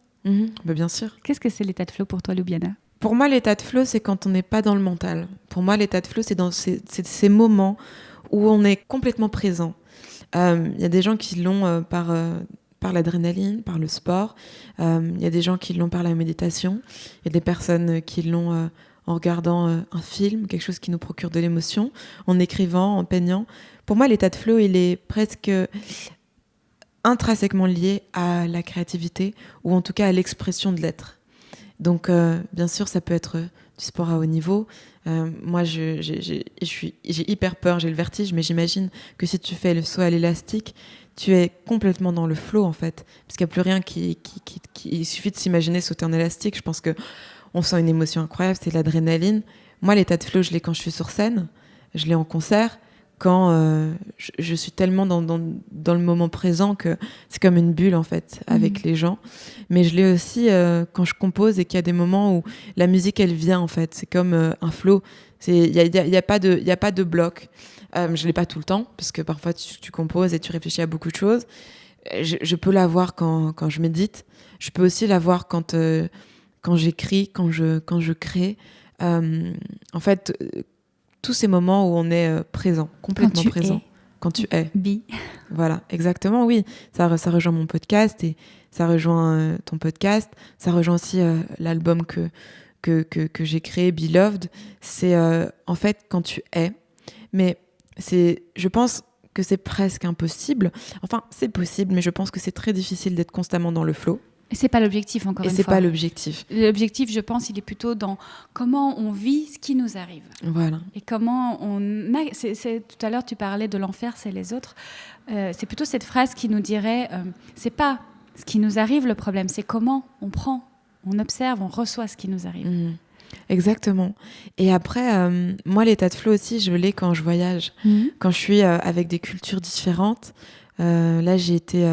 Bien sûr. Qu'est-ce que c'est l'état de flow pour toi, Loubiana? Pour moi, l'état de flow, c'est quand on n'est pas dans le mental. Pour moi, l'état de flow, c'est dans ces moments où on est complètement présent. Il y a des gens qui l'ont par l'adrénaline, par le sport. Il y a des gens qui l'ont par la méditation. Il y a des personnes qui l'ont en regardant un film, quelque chose qui nous procure de l'émotion, en écrivant, en peignant. Pour moi, l'état de flow, il est presque intrinsèquement lié à la créativité, ou en tout cas à l'expression de l'être. Donc, bien sûr, ça peut être du sport à haut niveau. Moi, j'ai hyper peur, j'ai le vertige, mais j'imagine que si tu fais le saut à l'élastique, tu es complètement dans le flow, en fait. Parce qu'il n'y a plus rien il suffit de s'imaginer sauter en élastique. Je pense qu'on sent une émotion incroyable, c'est l'adrénaline. Moi, l'état de flow, je l'ai quand je suis sur scène, je l'ai en concert, quand je suis tellement dans le moment présent que c'est comme une bulle, en fait, avec les gens. Mais je l'ai aussi quand je compose et qu'il y a des moments où la musique, elle vient, en fait. C'est comme un flow. Il y a pas de bloc. Je l'ai pas tout le temps, parce que parfois tu composes et tu réfléchis à beaucoup de choses. Je peux l'avoir quand je médite. Je peux aussi l'avoir quand j'écris, quand je crée. En fait, tous ces moments où on est présent, complètement présent. Quand tu es. Voilà, exactement, oui. Ça rejoint mon podcast et ça rejoint ton podcast. Ça rejoint aussi l'album que j'ai créé, Beloved. C'est en fait quand tu es. Mais je pense que c'est presque impossible. Enfin, c'est possible, mais je pense que c'est très difficile d'être constamment dans le flow. Et c'est pas l'objectif, encore une fois. Et c'est pas l'objectif. L'objectif, je pense, il est plutôt dans comment on vit ce qui nous arrive. Voilà. Et comment tout à l'heure, tu parlais de l'enfer, c'est les autres. C'est plutôt cette phrase qui nous dirait, c'est pas ce qui nous arrive le problème, c'est comment on prend, on observe, on reçoit ce qui nous arrive. Exactement. Et après, moi, l'état de flow aussi, je l'ai quand je voyage, quand je suis avec des cultures différentes. Là, j'ai été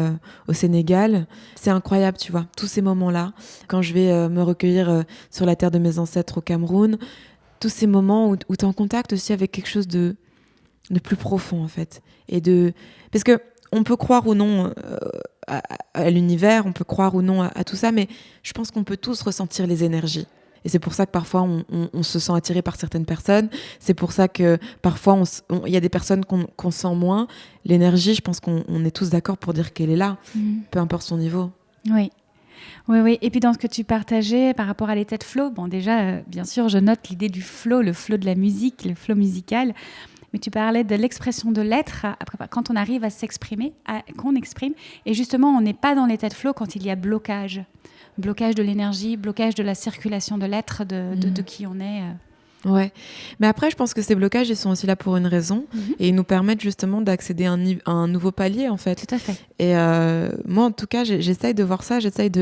au Sénégal. C'est incroyable, tu vois, tous ces moments-là. Quand je vais me recueillir sur la terre de mes ancêtres au Cameroun, tous ces moments où tu es en contact aussi avec quelque chose de plus profond, en fait. Parce que on peut croire ou non à l'univers, on peut croire ou non à tout ça, mais je pense qu'on peut tous ressentir les énergies. Et c'est pour ça que parfois on se sent attiré par certaines personnes. C'est pour ça que parfois il y a des personnes qu'on sent moins. L'énergie, je pense qu'on est tous d'accord pour dire qu'elle est là, peu importe son niveau. Oui. Oui, oui. Et puis dans ce que tu partageais par rapport à l'état de flow, bon déjà, bien sûr, je note l'idée du flow, le flow de la musique, le flow musical. Mais tu parlais de l'expression de l'être, quand on arrive à s'exprimer, qu'on exprime. Et justement, on n'est pas dans l'état de flow quand il y a blocage. Blocage de l'énergie, blocage de la circulation de l'être, de qui on est. Ouais, mais après je pense que ces blocages ils sont aussi là pour une raison et ils nous permettent justement d'accéder à un nouveau palier en fait. Tout à fait. Et moi en tout cas j'essaye de voir ça, j'essaye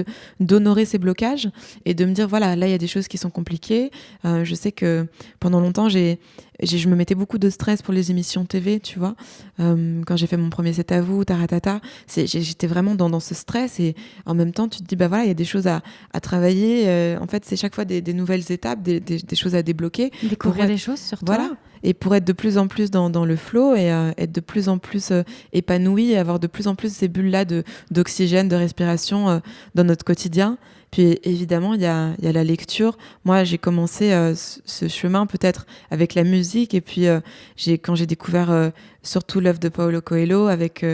d'honorer ces blocages et de me dire voilà, là il y a des choses qui sont compliquées. Je sais que pendant longtemps je me mettais beaucoup de stress pour les émissions TV, tu vois. Quand j'ai fait mon premier C'est à vous, Taratata, j'étais vraiment dans ce stress et en même temps tu te dis bah voilà, il y a des choses à travailler. En fait c'est chaque fois des nouvelles étapes, des choses à débloquer. Découvrir des choses sur toi. Voilà. Et pour être de plus en plus dans le flow et être de plus en plus épanoui et avoir de plus en plus ces bulles-là d'oxygène, de respiration dans notre quotidien. Puis évidemment, il y a la lecture. Moi, j'ai commencé ce chemin peut-être avec la musique et puis quand j'ai découvert surtout l'œuvre de Paulo Coelho avec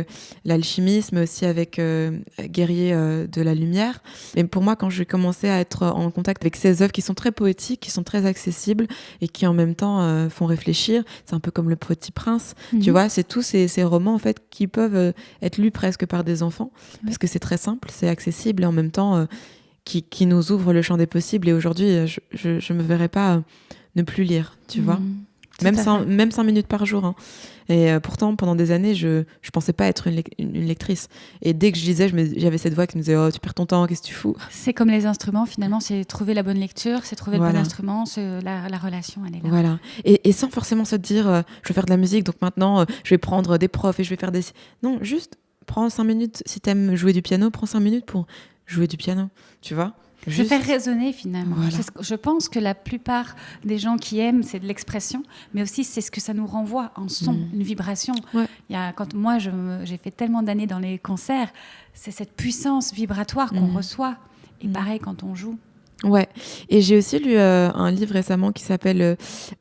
l'alchimisme, mais aussi avec Guerrier de la Lumière. Mais pour moi, quand j'ai commencé à être en contact avec ces œuvres qui sont très poétiques, qui sont très accessibles et qui en même temps font réfléchir, c'est un peu comme Le Petit Prince, tu vois, c'est tous ces romans en fait qui peuvent être lus presque par des enfants parce que c'est très simple, c'est accessible et en même temps qui nous ouvre le champ des possibles. Et aujourd'hui, je me verrais pas ne plus lire, tu vois. Même 5 minutes par jour. Hein. Et pourtant, pendant des années, je pensais pas être une lectrice. Et dès que je lisais, j'avais cette voix qui me disait « Oh, tu perds ton temps, qu'est-ce que tu fous ?» C'est comme les instruments, finalement, c'est trouver la bonne lecture, c'est trouver le bon instrument, la relation, elle est là. Voilà. Et sans forcément se dire « Je vais faire de la musique, donc maintenant, je vais prendre des profs et je vais faire des... » Non, juste prends 5 minutes. Si t'aimes jouer du piano, prends 5 minutes pour jouer du piano, tu vois. Juste... faire résonner finalement. Voilà. Je pense que la plupart des gens qui aiment, c'est de l'expression, mais aussi c'est ce que ça nous renvoie en son, une vibration. Ouais. Quand moi, j'ai fait tellement d'années dans les concerts, c'est cette puissance vibratoire qu'on reçoit. Et pareil quand on joue. Ouais, et j'ai aussi lu un livre récemment qui s'appelle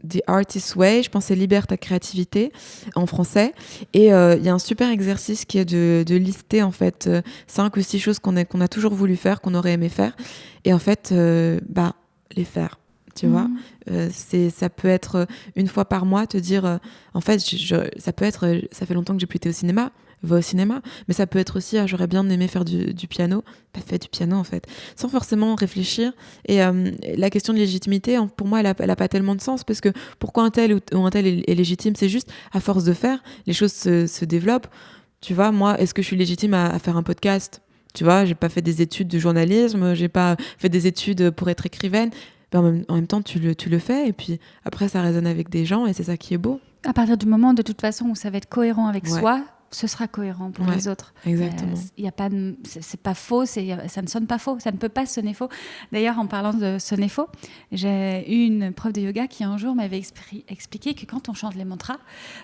The Artist's Way, je pense que c'est Libère ta créativité en français, et il y a un super exercice qui est de lister en fait 5 ou 6 choses qu'on a toujours voulu faire, qu'on aurait aimé faire, et en fait les faire. Tu vois, ça peut être une fois par mois te dire en fait ça peut être ça fait longtemps que j'ai plus été au cinéma, va au cinéma, mais ça peut être aussi j'aurais bien aimé faire du piano, fais du piano en fait, sans forcément réfléchir. Et la question de légitimité pour moi elle a pas tellement de sens, parce que pourquoi un tel ou un tel est légitime, c'est juste à force de faire les choses se développent. Tu vois, moi est-ce que je suis légitime à faire un podcast? Tu vois, j'ai pas fait des études de journalisme, j'ai pas fait des études pour être écrivaine. En même temps, tu le fais, et puis après, ça résonne avec des gens, et c'est ça qui est beau. À partir du moment, de toute façon, où ça va être cohérent avec soi, ce sera cohérent pour les autres. Exactement. C'est pas faux, ça ne sonne pas faux, ça ne peut pas sonner faux. D'ailleurs, en parlant de sonner faux, j'ai eu une prof de yoga qui un jour m'avait expliqué que quand on chante les mantras,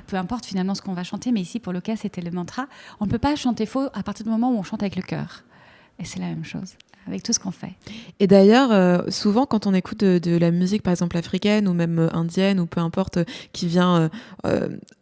peu importe finalement ce qu'on va chanter, mais ici, pour le cas, c'était le mantra, on ne peut pas chanter faux à partir du moment où on chante avec le cœur. Et c'est la même chose avec tout ce qu'on fait. Et d'ailleurs, souvent, quand on écoute de la musique, par exemple africaine ou même indienne, ou peu importe, qui vient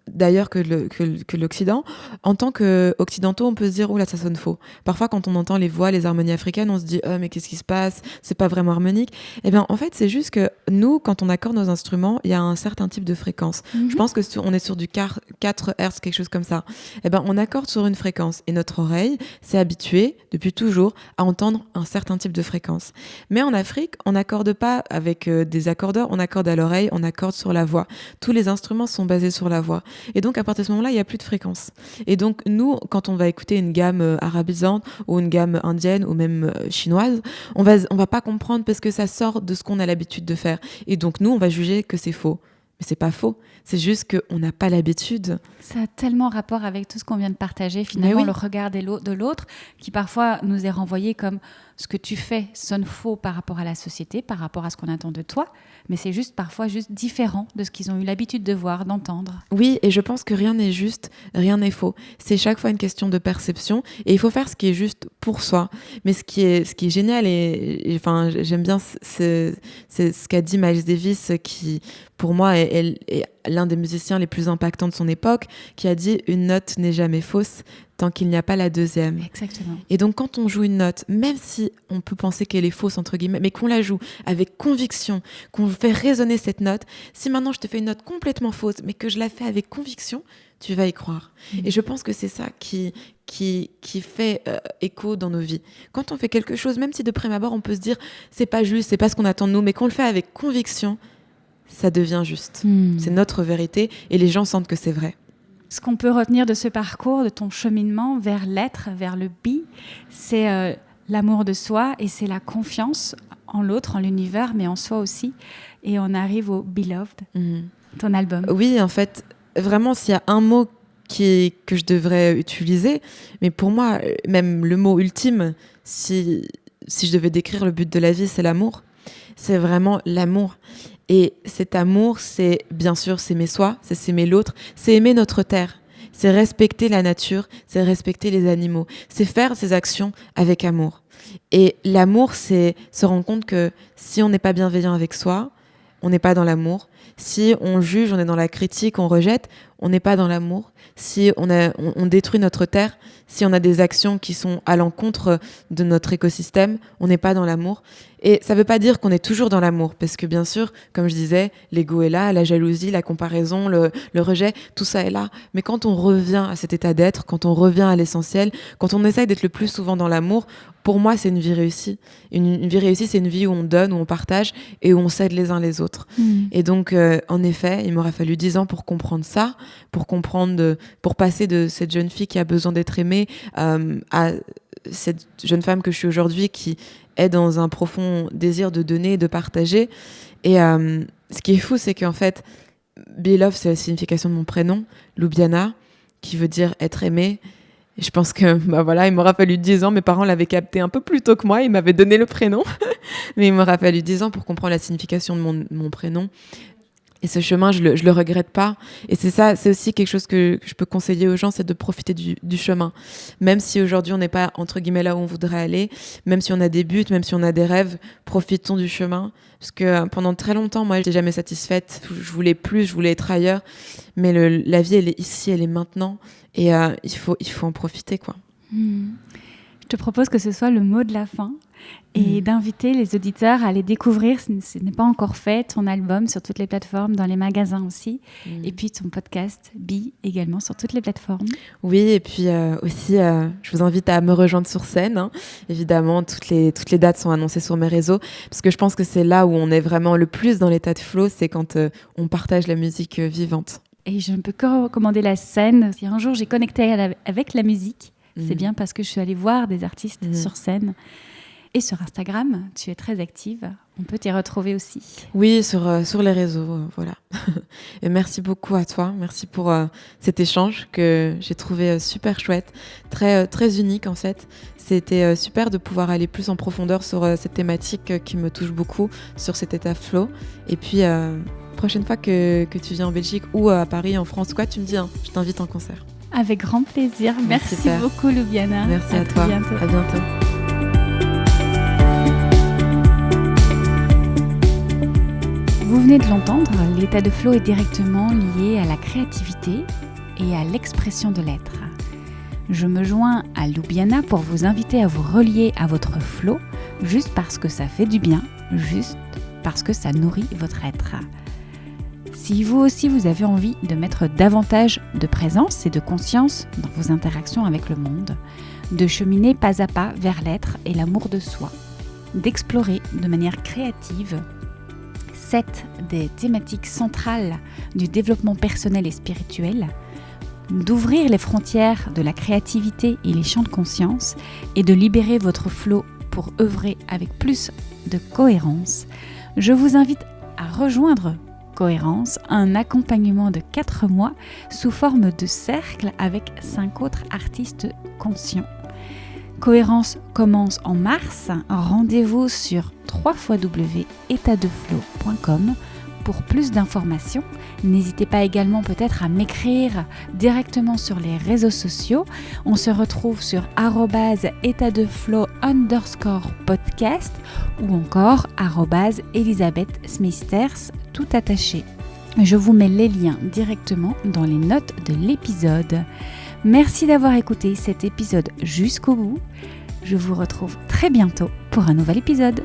d'ailleurs que l'Occident, en tant qu'occidentaux, on peut se dire « Oh là, ça sonne faux ». Parfois, quand on entend les voix, les harmonies africaines, on se dit « Oh, mais qu'est-ce qui se passe ? C'est pas vraiment harmonique ». Eh bien, en fait, c'est juste que nous, quand on accorde nos instruments, il y a un certain type de fréquence. Je pense on est sur du 4 Hz, quelque chose comme ça. Eh bien, on accorde sur une fréquence. Et notre oreille s'est habituée, depuis toujours, à entendre un certain type de fréquence. Mais en Afrique, on n'accorde pas avec des accordeurs, on accorde à l'oreille, on accorde sur la voix. Tous les instruments sont basés sur la voix. Et donc, à partir de ce moment-là, il n'y a plus de fréquence. Et donc, nous, quand on va écouter une gamme arabisante ou une gamme indienne ou même chinoise, on va pas comprendre parce que ça sort de ce qu'on a l'habitude de faire. Et donc, nous, on va juger que c'est faux. Mais c'est pas faux. C'est juste qu'on n'a pas l'habitude. Ça a tellement rapport avec tout ce qu'on vient de partager, finalement, oui. Le regard de l'autre, qui parfois nous est renvoyé comme ce que tu fais sonne faux par rapport à la société, par rapport à ce qu'on attend de toi, mais c'est juste parfois juste différent de ce qu'ils ont eu l'habitude de voir, d'entendre. Oui, et je pense que rien n'est juste, rien n'est faux. C'est chaque fois une question de perception, et il faut faire ce qui est juste pour soi. Mais ce qui est génial, et enfin, j'aime bien, c'est ce qu'a dit Miles Davis, qui, pour moi, est l'un des musiciens les plus impactants de son époque, qui a dit « Une note n'est jamais fausse tant qu'il n'y a pas la deuxième ». Exactement. Et donc, quand on joue une note, même si on peut penser qu'elle est fausse, entre guillemets, mais qu'on la joue avec conviction, qu'on fait résonner cette note, si maintenant je te fais une note complètement fausse, mais que je la fais avec conviction, tu vas y croire. Et je pense que c'est ça qui fait écho dans nos vies. Quand on fait quelque chose, même si de prime abord, on peut se dire « c'est pas juste, c'est pas ce qu'on attend de nous », mais qu'on le fait avec conviction, ça devient juste. C'est notre vérité et les gens sentent que c'est vrai. Ce qu'on peut retenir de ce parcours, de ton cheminement vers l'être, vers le be, c'est l'amour de soi et c'est la confiance en l'autre, en l'univers, mais en soi aussi. Et on arrive au Beloved, ton album. Oui, en fait, vraiment, s'il y a un mot que je devrais utiliser, mais pour moi, même le mot ultime, si je devais décrire le but de la vie, c'est l'amour. C'est vraiment l'amour. Et cet amour, c'est bien sûr s'aimer soi, c'est s'aimer l'autre, c'est aimer notre terre, c'est respecter la nature, c'est respecter les animaux, c'est faire ses actions avec amour. Et l'amour, c'est se rendre compte que si on n'est pas bienveillant avec soi, on n'est pas dans l'amour. Si on juge, on est dans la critique, on rejette, on n'est pas dans l'amour. Si on détruit notre terre, si on a des actions qui sont à l'encontre de notre écosystème, on n'est pas dans l'amour. Et ça ne veut pas dire qu'on est toujours dans l'amour, parce que bien sûr, comme je disais, l'ego est là, la jalousie, la comparaison, le rejet, tout ça est là. Mais quand on revient à cet état d'être, quand on revient à l'essentiel, quand on essaye d'être le plus souvent dans l'amour, pour moi, c'est une vie réussie. Une vie réussie, c'est une vie où on donne, où on partage et où on s'aide les uns les autres. Et donc, en effet, il m'aura fallu 10 ans pour comprendre ça, pour passer de cette jeune fille qui a besoin d'être aimée à cette jeune femme que je suis aujourd'hui qui est dans un profond désir de donner et de partager. Et ce qui est fou, c'est qu'en fait, Beloved, c'est la signification de mon prénom, Loubiana, qui veut dire être aimée. Et je pense que, il m'aura fallu 10 ans. Mes parents l'avaient capté un peu plus tôt que moi. Ils m'avaient donné le prénom. Mais il m'aura fallu 10 ans pour comprendre la signification de mon prénom. Et ce chemin, je le regrette pas. Et c'est ça, c'est aussi quelque chose que je peux conseiller aux gens, c'est de profiter du chemin. Même si aujourd'hui, on n'est pas, entre guillemets, là où on voudrait aller, même si on a des buts, même si on a des rêves, profitons du chemin. Parce que pendant très longtemps, moi, je n'étais jamais satisfaite. Je voulais plus, je voulais être ailleurs. Mais la vie, elle est ici, elle est maintenant. Et il faut en profiter, quoi. Je te propose que ce soit le mot de la fin et d'inviter les auditeurs à aller découvrir, ce n'est pas encore fait, ton album sur toutes les plateformes, dans les magasins aussi, et puis ton podcast Be également sur toutes les plateformes. Oui, et puis aussi, je vous invite à me rejoindre sur scène. Hein. Évidemment, toutes les dates sont annoncées sur mes réseaux, parce que je pense que c'est là où on est vraiment le plus dans l'état de flow, c'est quand on partage la musique vivante. Et je ne peux que recommander la scène. Si un jour j'ai connecté avec la musique, c'est bien parce que je suis allée voir des artistes sur scène. Et sur Instagram, tu es très active. On peut t'y retrouver aussi. Oui, sur les réseaux, voilà. Et merci beaucoup à toi. Merci pour cet échange que j'ai trouvé super chouette, très, très unique en fait. C'était super de pouvoir aller plus en profondeur sur cette thématique qui me touche beaucoup, sur cet état flow. Et puis, prochaine fois que tu viens en Belgique ou à Paris, en France, quoi, tu me dis, hein, je t'invite en concert. Avec grand plaisir. Merci beaucoup, Loubiana. Merci à toi. Bientôt. À bientôt. Vous venez de l'entendre, l'état de flow est directement lié à la créativité et à l'expression de l'être. Je me joins à Loubiana pour vous inviter à vous relier à votre flow, juste parce que ça fait du bien, juste parce que ça nourrit votre être. Si vous aussi vous avez envie de mettre davantage de présence et de conscience dans vos interactions avec le monde, de cheminer pas à pas vers l'être et l'amour de soi, d'explorer de manière créative 7 des thématiques centrales du développement personnel et spirituel, d'ouvrir les frontières de la créativité et les champs de conscience et de libérer votre flow pour œuvrer avec plus de cohérence, je vous invite à rejoindre Cohérence, un accompagnement de 4 mois sous forme de cercle avec 5 autres artistes conscients. Cohérence commence en mars. Rendez-vous sur www.étatdeflow.com pour plus d'informations. N'hésitez pas également peut-être à m'écrire directement sur les réseaux sociaux. On se retrouve sur @étatdeflow_podcast ou encore @ElisabethSmithers tout attaché. Je vous mets les liens directement dans les notes de l'épisode. Merci d'avoir écouté cet épisode jusqu'au bout. Je vous retrouve très bientôt pour un nouvel épisode.